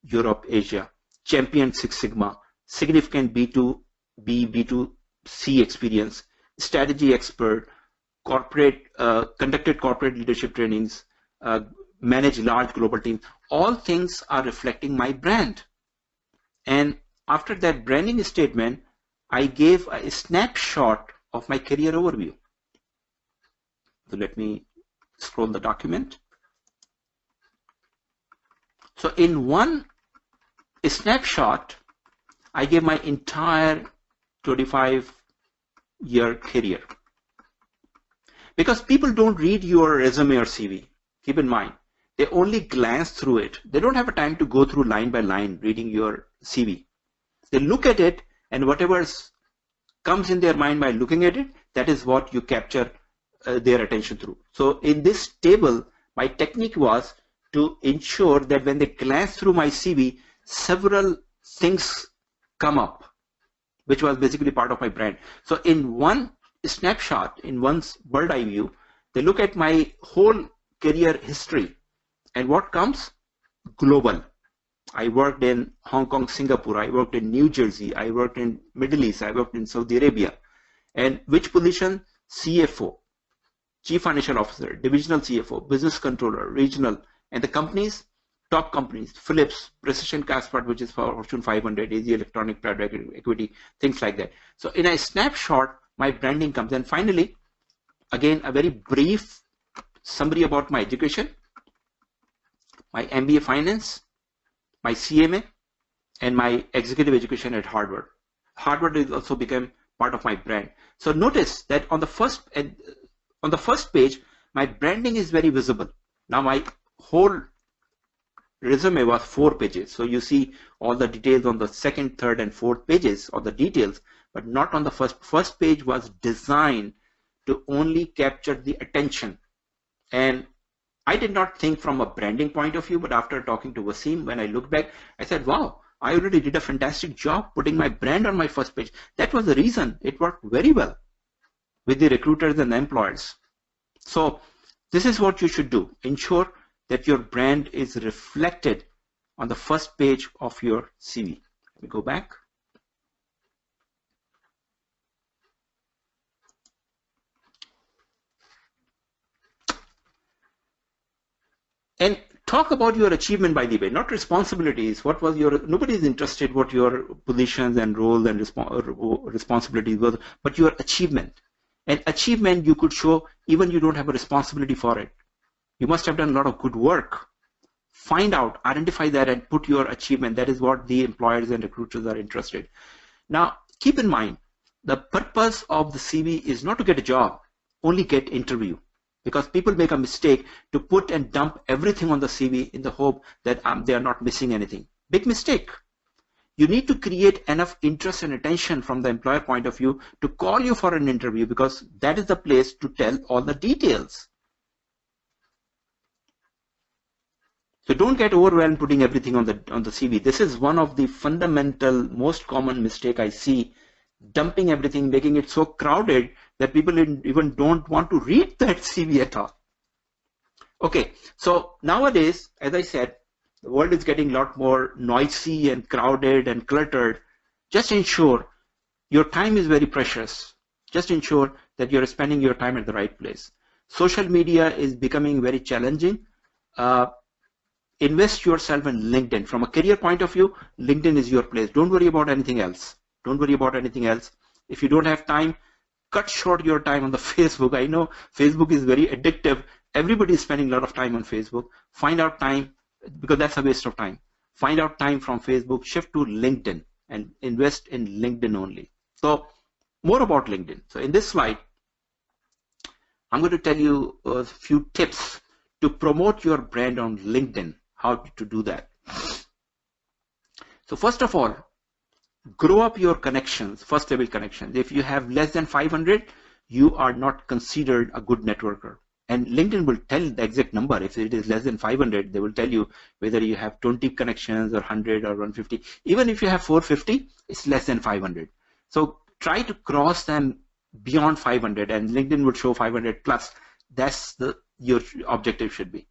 Europe, Asia. Champion Six Sigma. Significant B2B, B2C experience. Strategy expert. Conducted corporate leadership trainings. Manage large global teams. All things are reflecting my brand. And after that branding statement, I gave a snapshot of my career overview. So let me scroll the document. So in one snapshot, I gave my entire 25-year career. Because people don't read your resume or CV. Keep in mind, they only glance through it. They don't have a time to go through line by line reading your CV. They look at it, and whatever comes in their mind by looking at it, that is what you capture their attention through. So in this table, my technique was to ensure that when they glance through my CV, several things come up, which was basically part of my brand. So in one snapshot, in one bird eye view, they look at my whole career history. And what comes? Global. I worked in Hong Kong, Singapore. I worked in New Jersey. I worked in Middle East. I worked in Saudi Arabia. And which position? CFO, Chief Financial Officer, Divisional CFO, Business Controller, Regional. And the companies, top companies, Philips, Precision Castparts, which is for Fortune 500, AG Electronic, Private Equity, things like that. So in a snapshot, my branding comes. And finally, again, a very brief summary about my education. My MBA Finance, my CMA, and my executive education at Harvard. Harvard has also become part of my brand. So notice that on the first page, my branding is very visible. Now my whole resume was 4 pages. So you see all the details on the second, third, and fourth pages, or the details, but not on the first. First page was designed to only capture the attention. And I did not think from a branding point of view, but after talking to Wasim, when I look back, I said, wow, I already did a fantastic job putting my brand on my first page. That was the reason it worked very well with the recruiters and the employers. So this is what you should do. Ensure that your brand is reflected on the first page of your CV. Let me go back. And talk about your achievement, by the way, not responsibilities. What was your, nobody is interested what your positions and roles and responsibilities were, but your achievement. And achievement you could show even you don't have a responsibility for it. You must have done a lot of good work. Find out, identify that, and put your achievement. That is what the employers and recruiters are interested. Now, keep in mind, the purpose of the CV is not to get a job, only get interview. Because people make a mistake to put and dump everything on the CV in the hope that they are not missing anything. Big mistake. You need to create enough interest and attention from the employer point of view to call you for an interview, because that is the place to tell all the details. So don't get overwhelmed putting everything on the CV. This is one of the fundamental, most common mistake I see, dumping everything, making it so crowded that people even don't want to read that CV at all. Okay, so nowadays, as I said, the world is getting a lot more noisy and crowded and cluttered. Just ensure your time is very precious. Just ensure that you're spending your time at the right place. Social media is becoming very challenging. Invest yourself in LinkedIn. From a career point of view, LinkedIn is your place. Don't worry about anything else. Don't worry about anything else. If you don't have time, cut short your time on the Facebook. I know Facebook is very addictive. Everybody is spending a lot of time on Facebook. Find out time, because that's a waste of time. Find out time from Facebook, shift to LinkedIn, and invest in LinkedIn only. So more about LinkedIn. So in this slide, I'm going to tell you a few tips to promote your brand on LinkedIn, how to do that. So first of all, grow up your connections, first level connections. If you have less than 500, you are not considered a good networker. And LinkedIn will tell the exact number. If it is less than 500, they will tell you whether you have 20 connections or 100 or 150. Even if you have 450, it's less than 500. So try to cross them beyond 500, and LinkedIn will show 500 plus. That's your objective should be.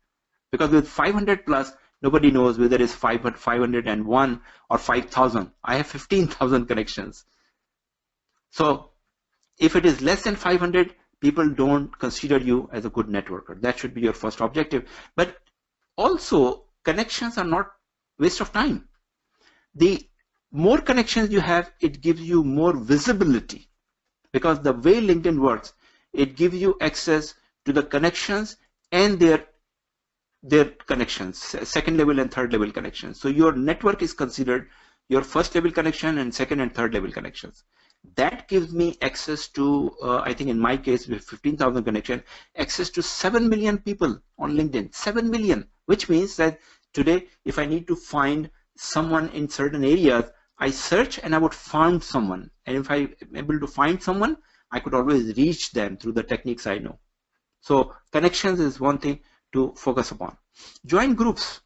Because with 500 plus, nobody knows whether it's 501 or 5,000. I have 15,000 connections. So if it is less than 500, people don't consider you as a good networker. That should be your first objective. But also, connections are not waste of time. The more connections you have, it gives you more visibility. Because the way LinkedIn works, it gives you access to the connections and their connections, second level and third level connections. So your network is considered your first level connection and second and third level connections. That gives me access to, I think in my case with 15,000 connections, access to 7 million people on LinkedIn, 7 million, which means that today if I need to find someone in certain areas, I search and I would find someone. And if I'm able to find someone, I could always reach them through the techniques I know. So connections is one thing to focus upon. Join groups.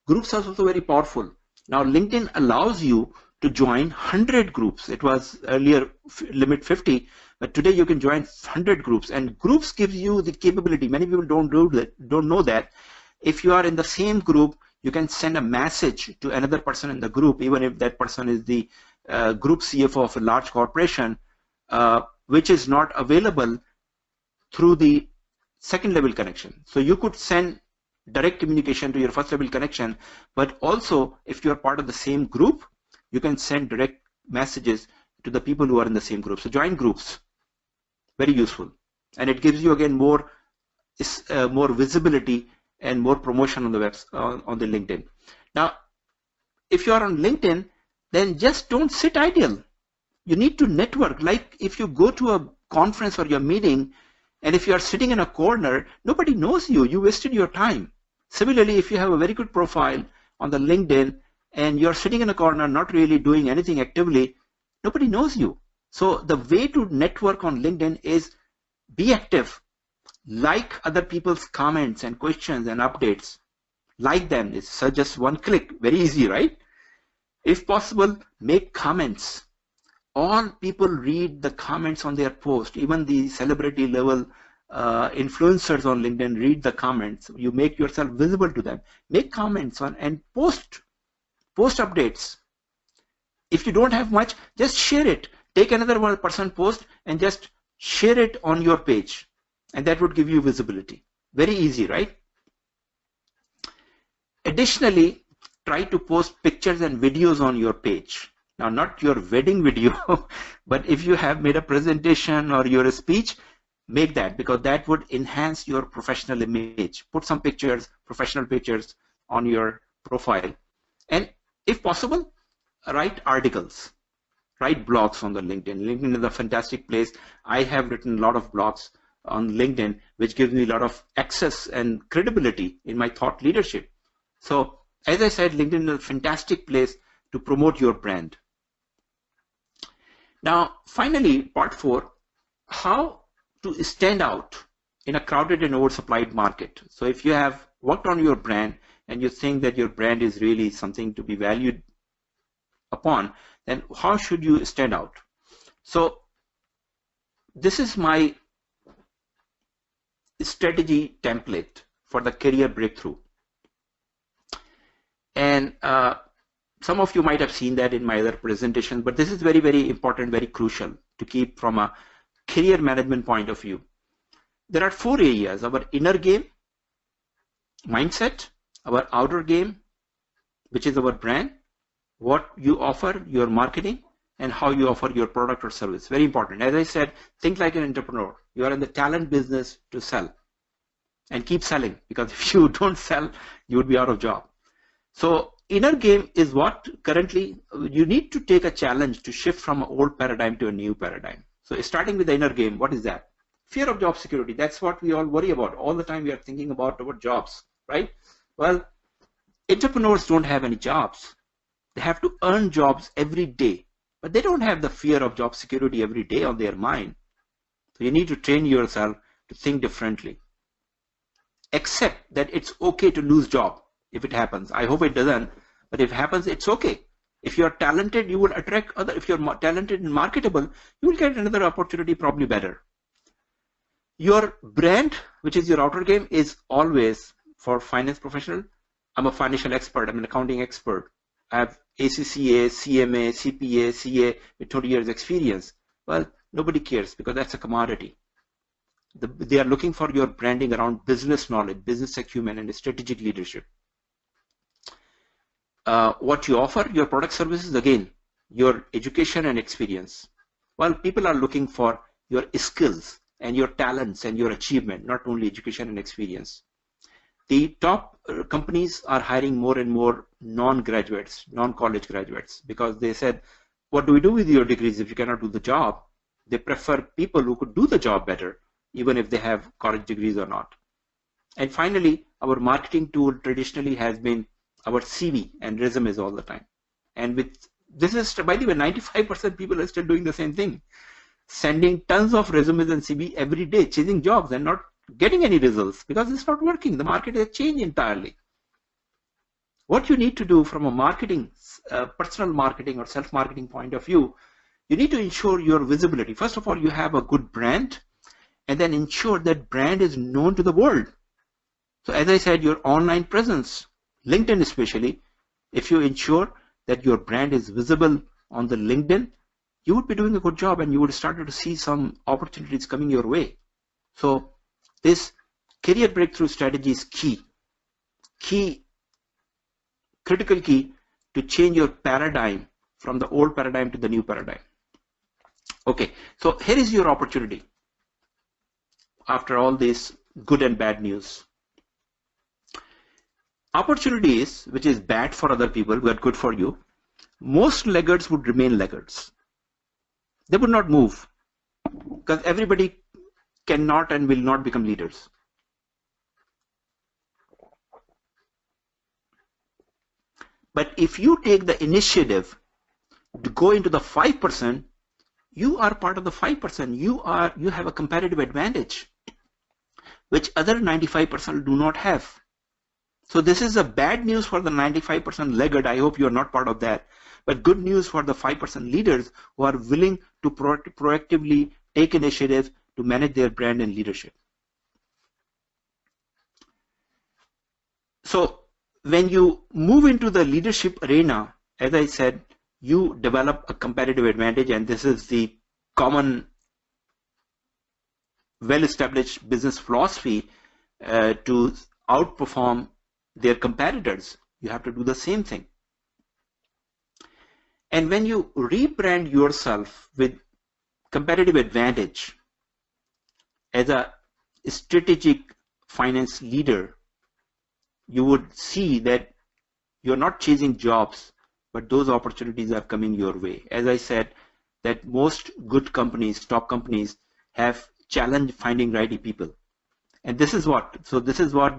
Groups are also very powerful. Now LinkedIn allows you to join 100 groups. It was earlier limit 50, but today you can join 100 groups, and groups gives you the capability. Many people don't know that. If you are in the same group, you can send a message to another person in the group, even if that person is the group CFO of a large corporation, which is not available through the second level connection. So you could send direct communication to your first level connection, but also if you are part of the same group, you can send direct messages to the people who are in the same group. So join groups, very useful, and it gives you again more visibility and more promotion on the web, on the LinkedIn. Now, if you are on LinkedIn, then just don't sit idle. You need to network. Like if you go to a conference or your meeting, and if you are sitting in a corner, nobody knows you. You wasted your time. Similarly, if you have a very good profile on the LinkedIn and you're sitting in a corner, not really doing anything actively, nobody knows you. So the way to network on LinkedIn is be active. Like other people's comments and questions and updates. Like them, it's just one click, very easy, right? If possible, make comments. All people read the comments on their post, even the celebrity level influencers on LinkedIn read the comments. You make yourself visible to them. Make comments on and post updates. If you don't have much, just share it. Take another one person post and just share it on your page, and that would give you visibility. Very easy, right? Additionally, try to post pictures and videos on your page. Now, not your wedding video, but if you have made a presentation or your speech, make that, because that would enhance your professional image. Put some pictures, professional pictures on your profile. And if possible, write articles, write blogs on the LinkedIn. LinkedIn is a fantastic place. I have written a lot of blogs on LinkedIn, which gives me a lot of access and credibility in my thought leadership. So, as I said, LinkedIn is a fantastic place to promote your brand. Now, finally, part 4, how to stand out in a crowded and oversupplied market. So if you have worked on your brand and you think that your brand is really something to be valued upon, then how should you stand out? So this is my strategy template for the career breakthrough. And some of you might have seen that in my other presentations, but this is very, very important, very crucial to keep from a career management point of view. There are 4 areas: our inner game, mindset, our outer game, which is our brand, what you offer, your marketing, and how you offer your product or service. Very important. As I said, think like an entrepreneur. You are in the talent business to sell, and keep selling, because if you don't sell, you would be out of job. So inner game is what currently you need to take a challenge to shift from an old paradigm to a new paradigm. So starting with the inner game, what is that? Fear of job security. That's what we all worry about. All the time we are thinking about our jobs, right? Well, entrepreneurs don't have any jobs. They have to earn jobs every day, but they don't have the fear of job security every day on their mind. So you need to train yourself to think differently. Accept that it's okay to lose job if it happens. I hope it doesn't, but if it happens, it's okay. If you're talented, you will attract other. If you're talented and marketable, you will get another opportunity, probably better. Your brand, which is your outer game, is always for finance professional. I'm a financial expert. I'm an accounting expert. I have ACCA, CMA, CPA, CA with 20 years experience. Well, nobody cares, because that's a commodity. They are looking for your branding around business knowledge, business acumen, and strategic leadership. What you offer, your product services, again, your education and experience. Well, people are looking for your skills and your talents and your achievement, not only education and experience. The top companies are hiring more and more non-graduates, non-college graduates, because they said, what do we do with your degrees if you cannot do the job? They prefer people who could do the job better, even if they have college degrees or not. And finally, our marketing tool traditionally has been our CV and resumes all the time. And with this is, by the way, 95% people are still doing the same thing, sending tons of resumes and CV every day, chasing jobs and not getting any results because it's not working. The market has changed entirely. What you need to do from a marketing, personal marketing or self-marketing point of view, you need to ensure your visibility. First of all, you have a good brand, and then ensure that brand is known to the world. So as I said, your online presence, LinkedIn especially, if you ensure that your brand is visible on the LinkedIn, you would be doing a good job and you would start to see some opportunities coming your way. So this career breakthrough strategy is critical key to change your paradigm from the old paradigm to the new paradigm. Okay, so here is your opportunity after all this good and bad news. Opportunities which is bad for other people but good for you. Most laggards would remain laggards. They would not move because everybody cannot and will not become leaders. But if you take the initiative to go into the 5%, you are part of the 5%. You have a competitive advantage. which other 95% do not have. So this is a bad news for the 95% laggard. I hope you're not part of that. But good news for the 5% leaders who are willing to proactively take initiative to manage their brand and leadership. So when you move into the leadership arena, as I said, you develop a competitive advantage, and this is the common well-established business philosophy to outperform their competitors. You have to do the same thing. And when you rebrand yourself with competitive advantage as a strategic finance leader, you would see that you're not chasing jobs, but those opportunities are coming your way. As I said, that most good companies, top companies, have challenge finding right people. And this is what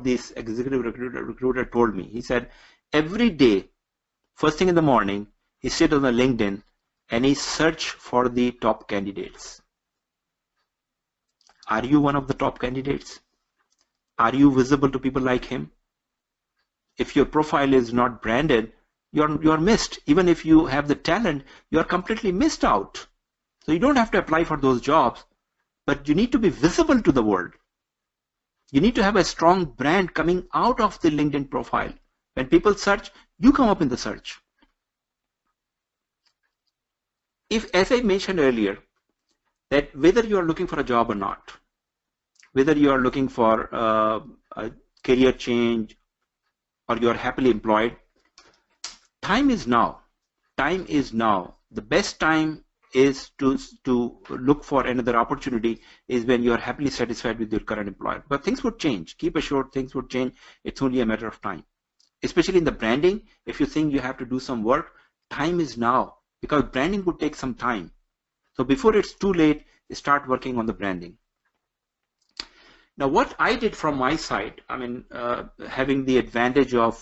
this executive recruiter told me. He said, every day, first thing in the morning, he sit on the LinkedIn and he search for the top candidates. Are you one of the top candidates? Are you visible to people like him? If your profile is not branded, you're missed. Even if you have the talent, you're completely missed out. So you don't have to apply for those jobs, but you need to be visible to the world. You need to have a strong brand coming out of the LinkedIn profile. When people search, you come up in the search. If, as I mentioned earlier, that whether you are looking for a job or not, whether you are looking for a career change or you are happily employed, time is now. Time is now. The best time is to look for another opportunity is when you are happily satisfied with your current employer. But things would change. Keep assured things would change. It's only a matter of time. Especially in the branding, if you think you have to do some work, time is now, because branding would take some time. So before it's too late, start working on the branding. Now, what I did from my side, I mean, having the advantage of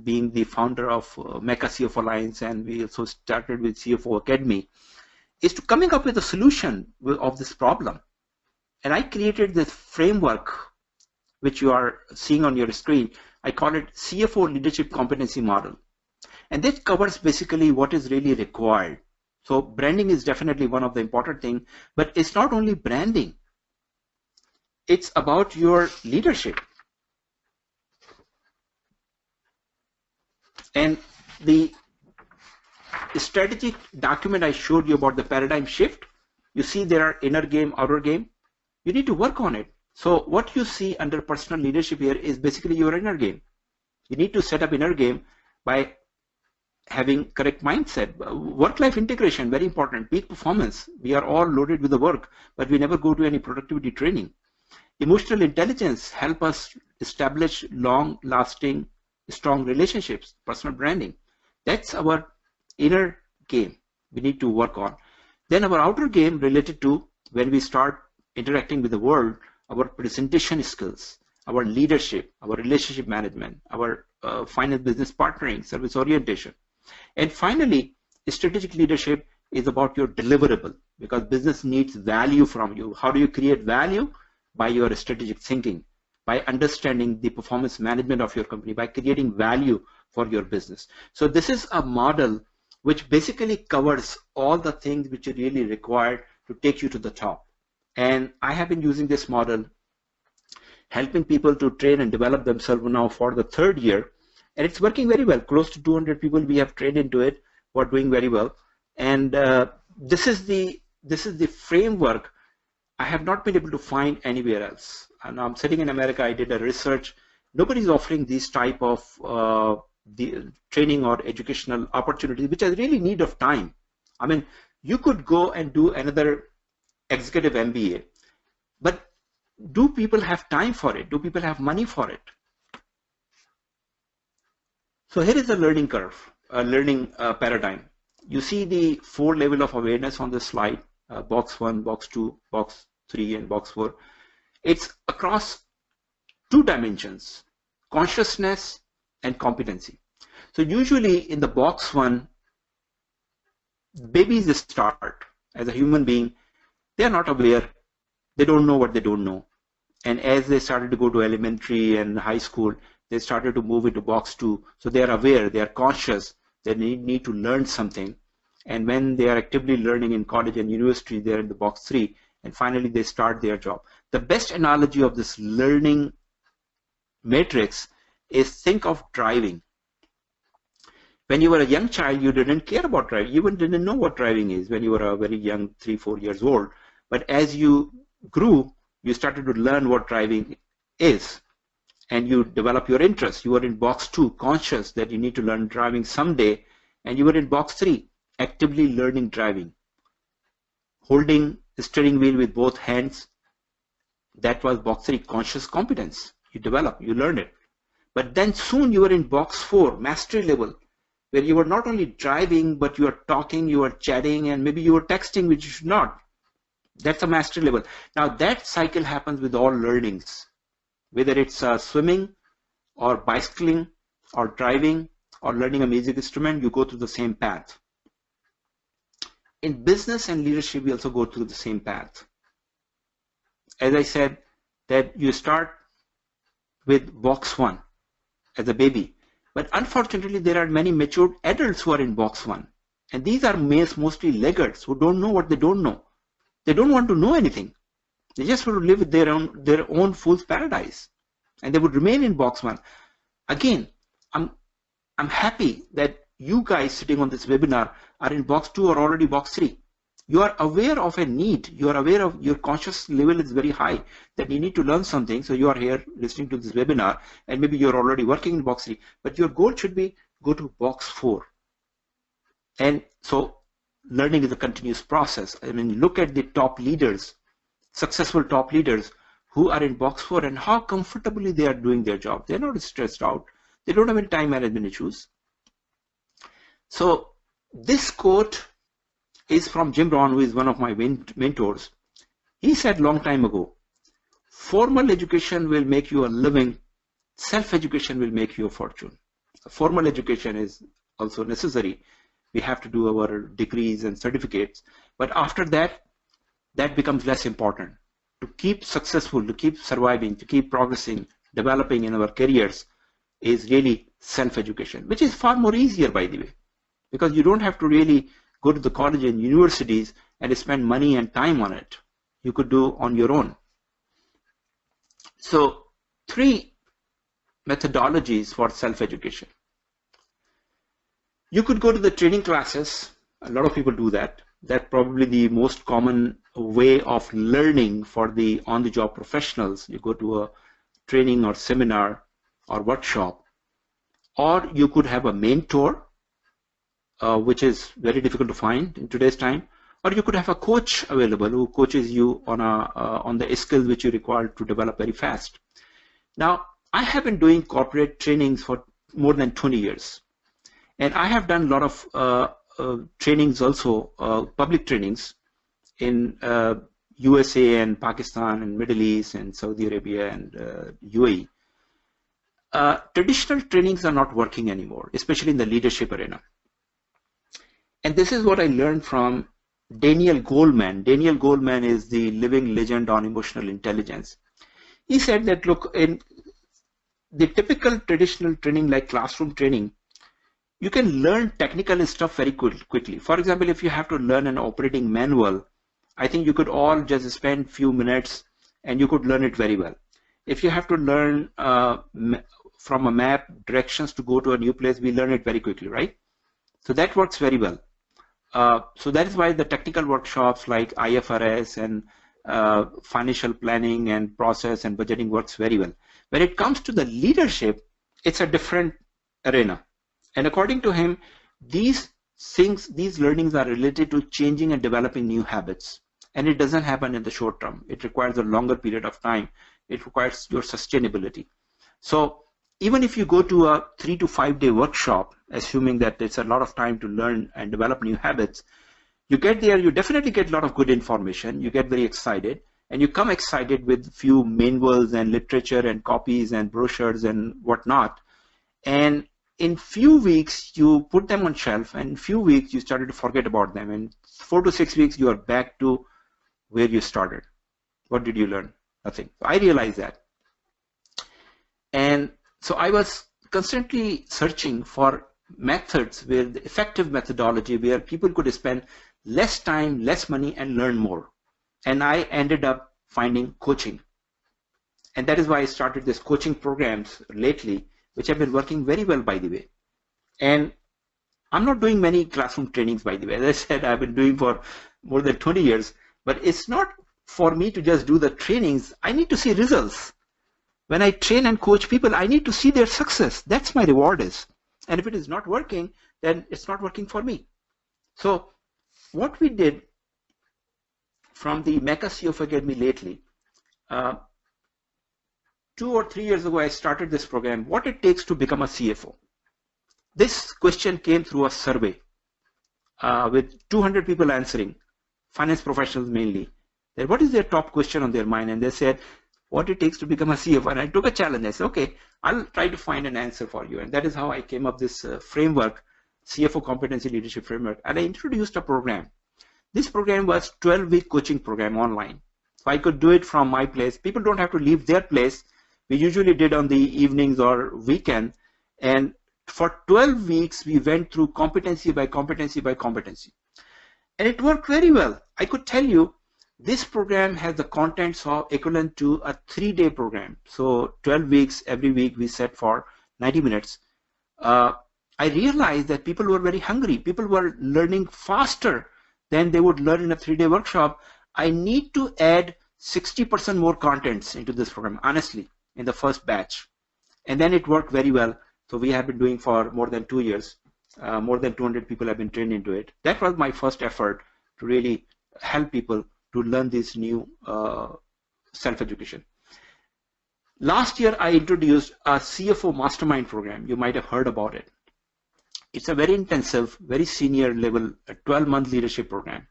being the founder of Mecca CFO Alliance, and we also started with CFO Academy, is to coming up with a solution of this problem. And I created this framework, which you are seeing on your screen. I call it CFO Leadership Competency Model. And that covers basically what is really required. So branding is definitely one of the important things, but it's not only branding. It's about your leadership. And the strategic document I showed you about the paradigm shift, you see there are inner game, outer game. You need to work on it. So what you see under personal leadership here is basically your inner game. You need to set up inner game by having correct mindset. Work-life integration, very important. Peak performance. We are all loaded with the work, but we never go to any productivity training. Emotional intelligence help us establish long-lasting, strong relationships, personal branding. That's our inner game we need to work on. Then our outer game related to when we start interacting with the world, our presentation skills, our leadership, our relationship management, our finance business partnering, service orientation. And finally, strategic leadership is about your deliverable, because business needs value from you. How do you create value? By your strategic thinking, by understanding the performance management of your company, by creating value for your business. So this is a model which basically covers all the things which are really required to take you to the top. And I have been using this model, helping people to train and develop themselves now for the 3rd year. And it's working very well. Close to 200 people we have trained into it who are doing very well. And this is the framework I have not been able to find anywhere else. And I'm sitting in America, I did a research. Nobody's offering these type of the training or educational opportunities, which are really need of time. I mean, you could go and do another executive MBA, but do people have time for it? Do people have money for it? So here is a learning curve, a learning paradigm. You see the 4 levels of awareness on the slide, box 1, box 2, box 3, and box 4. It's across 2 dimensions, consciousness and competency. So usually in the box 1, babies start as a human being. They are not aware. They don't know what they don't know. And as they started to go to elementary and high school, they started to move into box 2. So they are aware, they are conscious, they need to learn something. And when they are actively learning in college and university, they're in the box 3. And finally, they start their job. The best analogy of this learning matrix is, think of driving. When you were a young child, you didn't care about driving. You even didn't know what driving is when you were a very young, 3-4 years old. But as you grew, you started to learn what driving is, and you develop your interest. You were in box 2, conscious that you need to learn driving someday, and you were in box 3, actively learning driving. Holding the steering wheel with both hands, that was box 3, conscious competence. You develop, you learn it. But then soon you were in box 4, mastery level, where you were not only driving, but you are talking, you are chatting, and maybe you were texting, which you should not. That's a mastery level. Now that cycle happens with all learnings, whether it's swimming or bicycling or driving or learning a music instrument, you go through the same path. In business and leadership, we also go through the same path. As I said, that you start with box 1 as a baby. But unfortunately, there are many matured adults who are in box 1. And these are mostly laggards who don't know what they don't know. They don't want to know anything. They just want to live with their own fool's paradise. And they would remain in box 1. Again, I'm happy that you guys sitting on this webinar are in box 2 or already box 3. You are aware of a need. You are aware of your conscious level is very high, that you need to learn something. So you are here listening to this webinar, and maybe you're already working in box 3, but your goal should be go to box 4. And so learning is a continuous process. I mean, look at the top leaders, successful top leaders who are in box 4 and how comfortably they are doing their job. They're not stressed out. They don't have any time management issues. So this quote is from Jim Rohn, who is one of my mentors. He said long time ago, formal education will make you a living, self-education will make you a fortune. Formal education is also necessary. We have to do our degrees and certificates, but after that, that becomes less important. To keep successful, to keep surviving, to keep progressing, developing in our careers is really self-education, which is far more easier, by the way, because you don't have to really go to the college and universities and spend money and time on it. You could do on your own. So 3 methodologies for self-education. You could go to the training classes. A lot of people do that. That's probably the most common way of learning for the on-the-job professionals. You go to a training or seminar or workshop, or you could have a mentor, which is very difficult to find in today's time, or you could have a coach available who coaches you on the skills which you require to develop very fast. Now, I have been doing corporate trainings for more than 20 years, and I have done a lot of trainings also, public trainings in USA and Pakistan and Middle East and Saudi Arabia and UAE. Traditional trainings are not working anymore, especially in the leadership arena. And this is what I learned from Daniel Goleman. Daniel Goleman is the living legend on emotional intelligence. He said that, look, in the typical traditional training like classroom training, you can learn technical stuff very quickly. For example, if you have to learn an operating manual, I think you could all just spend few minutes and you could learn it very well. If you have to learn from a map directions to go to a new place, we learn it very quickly, right? So that works very well. So that is why the technical workshops like IFRS and financial planning and process and budgeting works very well. When it comes to the leadership, it's a different arena. And according to him, these learnings are related to changing and developing new habits. And it doesn't happen in the short term. It requires a longer period of time. It requires your sustainability. So even if you go to a 3 to 5 day workshop, assuming that it's a lot of time to learn and develop new habits, you get there, you definitely get a lot of good information. You get very excited, and you come excited with few manuals and literature and copies and brochures and whatnot. And in few weeks, you put them on shelf, and in few weeks, you started to forget about them. And 4 to 6 weeks, you are back to where you started. What did you learn? nothing. So I realized that. And so I was constantly searching for methods where the effective methodology where people could spend less time, less money, and learn more. And I ended up finding coaching. And that is why I started this coaching programs lately, which have been working very well, by the way. And I'm not doing many classroom trainings, by the way. As I said, I've been doing for more than 20 years, but it's not for me to just do the trainings. I need to see results. When I train and coach people, I need to see their success. That's my reward is. And if it is not working, then it's not working for me. So what we did from the Mecca CFO Academy lately, 2 or 3 years ago, I started this program, what it takes to become a CFO. This question came through a survey with 200 people answering, finance professionals mainly. That what is their top question on their mind? And they said, what it takes to become a CFO. And I took a challenge. I said, okay, I'll try to find an answer for you. And that is how I came up with this framework, CFO Competency Leadership Framework. And I introduced a program. This program was 12-week coaching program online. So I could do it from my place. People don't have to leave their place. We usually did on the evenings or weekend. And for 12 weeks, we went through competency by competency by competency. And it worked very well. I could tell you, this program has the contents of equivalent to a 3-day program. So 12 weeks, every week we set for 90 minutes. I realized that people were very hungry. People were learning faster than they would learn in a 3-day workshop. I need to add 60% more contents into this program, honestly, in the first batch. And then it worked very well. So we have been doing for more than 2 years. More than 200 people have been trained into it. That was my first effort to really help people to learn this new self-education. Last year, I introduced a CFO Mastermind program. You might have heard about it. It's a very intensive, very senior level, 12-month leadership program.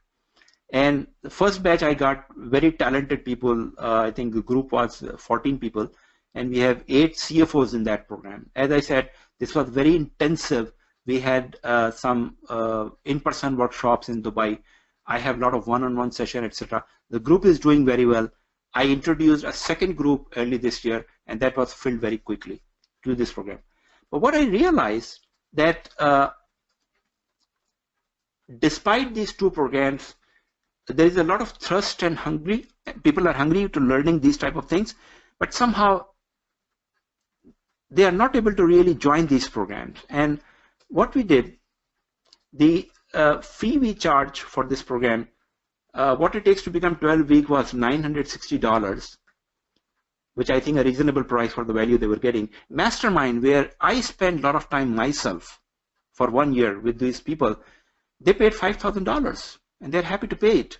And the first batch, I got very talented people. I think the group was 14 people. And we have 8 CFOs in that program. As I said, this was very intensive. We had some in-person workshops in Dubai. I have a lot of one-on-one session, etc. The group is doing very well. I introduced a second group early this year, and that was filled very quickly to this program. But what I realized that despite these 2 programs, there is a lot of thirst and hungry. People are hungry to learning these type of things, but somehow they are not able to really join these programs. And what we did, the fee we charge for this program, what it takes to become 12-week was $960, which I think a reasonable price for the value they were getting. Mastermind, where I spent a lot of time myself for 1 year with these people, they paid $5,000 and they're happy to pay it.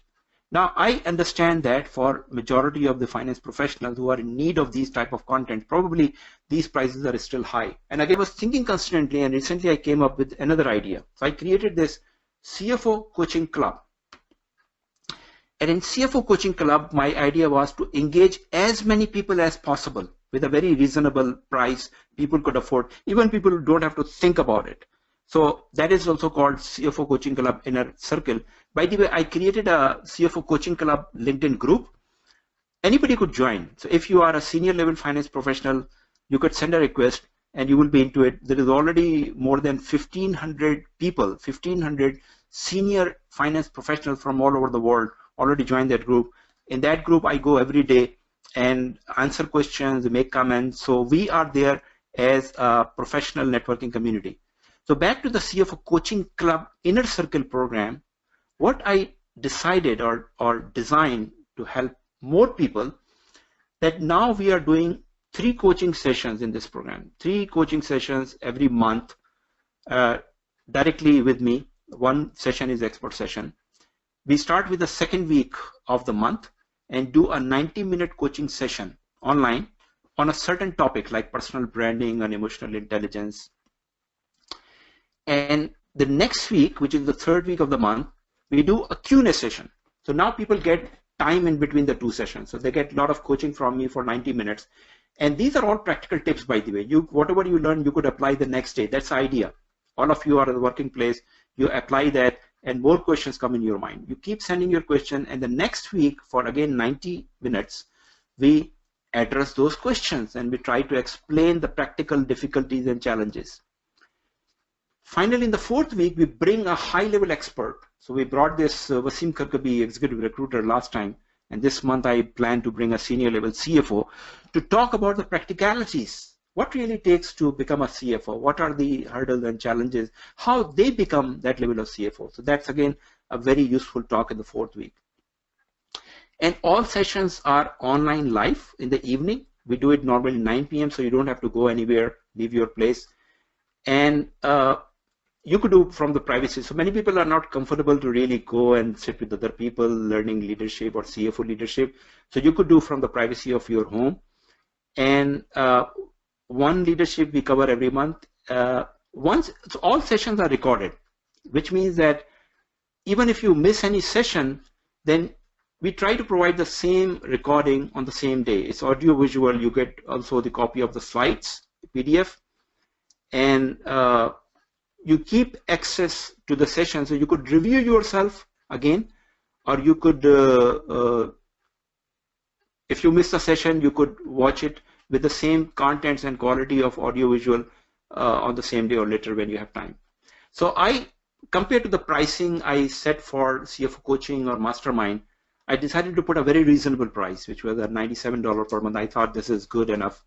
Now, I understand that for majority of the finance professionals who are in need of these type of content, probably these prices are still high. And again, I was thinking constantly, and recently I came up with another idea. So I created this CFO Coaching Club. And in CFO Coaching Club, my idea was to engage as many people as possible with a very reasonable price people could afford. Even people who don't have to think about it. So that is also called CFO Coaching Club Inner Circle. By the way, I created a CFO Coaching Club LinkedIn group. Anybody could join. So if you are a senior level finance professional, you could send a request and you will be into it. There is already more than 1,500 people, 1,500 senior finance professionals from all over the world already joined that group. In that group, I go every day and answer questions, make comments. So we are there as a professional networking community. So back to the CFO Coaching Club Inner Circle program, what I decided or designed to help more people, that now we are doing 3 coaching sessions in this program, 3 coaching sessions every month directly with me. 1 session is expert session. We start with the second week of the month and do a 90-minute coaching session online on a certain topic like personal branding and emotional intelligence. And the next week, which is the 3rd week of the month, we do a Q&A session. So now people get time in between the 2 sessions. So they get a lot of coaching from me for 90 minutes. And these are all practical tips, by the way. Whatever you learn, you could apply the next day. That's the idea. All of you are at the working place. You apply that and more questions come in your mind. You keep sending your question, and the next week for again 90 minutes, we address those questions and we try to explain the practical difficulties and challenges. Finally, in the 4th week, we bring a high-level expert. So we brought this Wasim Karkabi, executive recruiter, last time, and this month I plan to bring a senior-level CFO to talk about the practicalities. What really takes to become a CFO? What are the hurdles and challenges? How they become that level of CFO? So that's again a very useful talk in the 4th week. And all sessions are online live in the evening. We do it normally 9 p.m. so you don't have to go anywhere, leave your place. And you could do from the privacy. So many people are not comfortable to really go and sit with other people learning leadership or CFO leadership. So you could do from the privacy of your home. And one leadership we cover every month. So all sessions are recorded, which means that even if you miss any session, then we try to provide the same recording on the same day. It's audio visual. You get also the copy of the slides, PDF, and you keep access to the session. So you could review yourself again, or you could, if you miss a session, you could watch it with the same contents and quality of audio visual on the same day or later when you have time. So compared to the pricing I set for CFO coaching or mastermind, I decided to put a very reasonable price, which was at $97 per month. I thought this is good enough.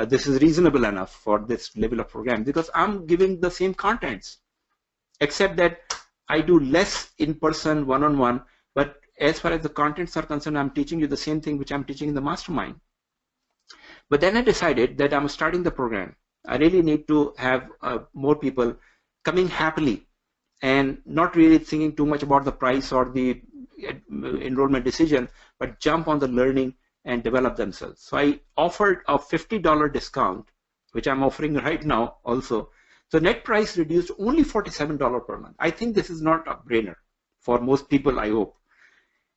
This is reasonable enough for this level of program because I'm giving the same contents, except that I do less in-person one-on-one, but as far as the contents are concerned, I'm teaching you the same thing which I'm teaching in the mastermind. But then I decided that I'm starting the program. I really need to have more people coming happily and not really thinking too much about the price or the enrollment decision, but jump on the learning and develop themselves. So I offered a $50 discount, which I'm offering right now also. So net price reduced only $47 per month. I think this is not a brainer for most people, I hope.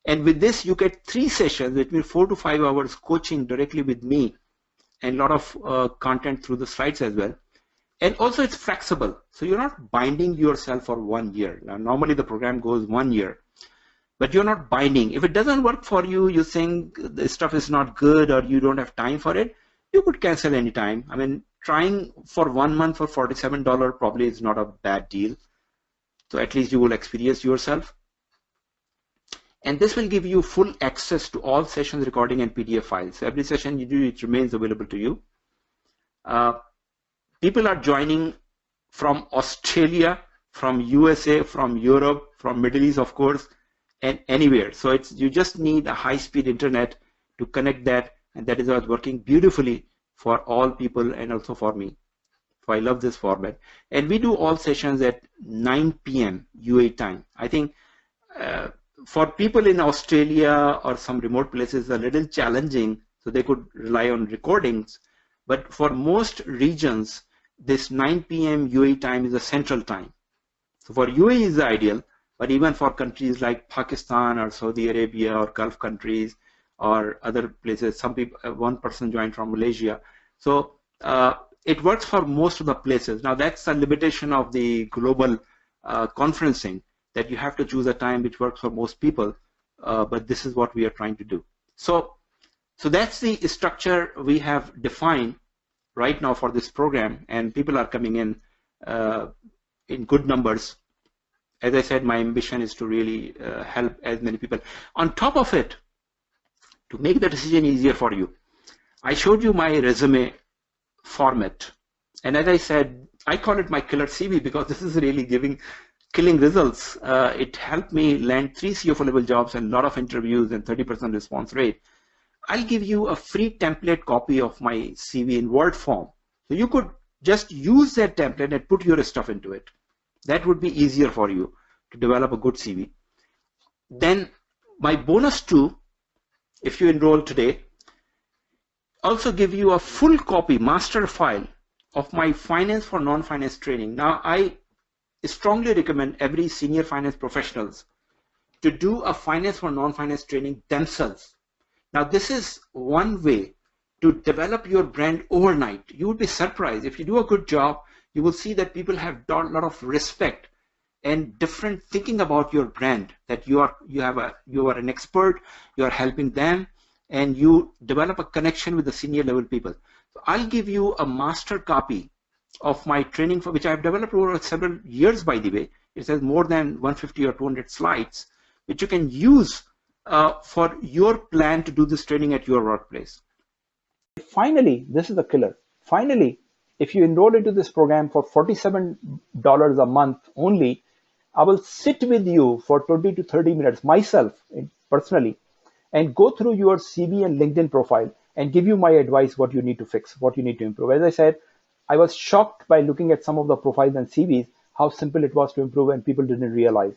And with this, you get 3 sessions, which means 4 to 5 hours coaching directly with me and a lot of content through the slides as well. And also it's flexible. So you're not binding yourself for 1 year. Now, normally the program goes 1 year. But you're not binding. If it doesn't work for you, you think the stuff is not good or you don't have time for it, you could cancel anytime. I mean, trying for 1 month for $47 probably is not a bad deal. So at least you will experience yourself. And this will give you full access to all sessions recording and PDF files. So every session you do, it remains available to you. People are joining from Australia, from USA, from Europe, from Middle East, of course, and anywhere. So you just need a high-speed internet to connect that, and that is what's working beautifully for all people and also for me. So I love this format. And we do all sessions at 9 p.m. UAE time. I think for people in Australia or some remote places, a little challenging, so they could rely on recordings. But for most regions, this 9 p.m. UAE time is a central time. So for UAE is ideal. But even for countries like Pakistan or Saudi Arabia or Gulf countries or other places, some people, one person joined from Malaysia. So it works for most of the places. Now that's a limitation of the global conferencing, that you have to choose a time which works for most people. But this is what we are trying to do. So that's the structure we have defined right now for this program, and people are coming in good numbers. As I said, my ambition is to really help as many people. On top of it, to make the decision easier for you, I showed you my resume format. And as I said, I call it my killer CV because this is really killing results. It helped me land 3 CFO level jobs and a lot of interviews and 30% response rate. I'll give you a free template copy of my CV in Word form. So you could just use that template and put your stuff into it. That would be easier for you to develop a good CV. Then my bonus 2, if you enroll today, also give you a full copy, master file of my finance for non-finance training. Now I strongly recommend every senior finance professionals to do a finance for non-finance training themselves. Now this is one way to develop your brand overnight. You would be surprised if you do a good job. You will see that people have a lot of respect and different thinking about your brand, that you are an expert, you are helping them, and you develop a connection with the senior level people. So I'll give you a master copy of my training, for which I've developed over several years, by the way. It has more than 150 or 200 slides, which you can use for your plan to do this training at your workplace. Finally, this is the killer. Finally, if you enroll into this program for $47 a month only, I will sit with you for 20 to 30 minutes myself personally and go through your CV and LinkedIn profile and give you my advice, what you need to fix, what you need to improve. As I said, I was shocked by looking at some of the profiles and CVs, how simple it was to improve and people didn't realize.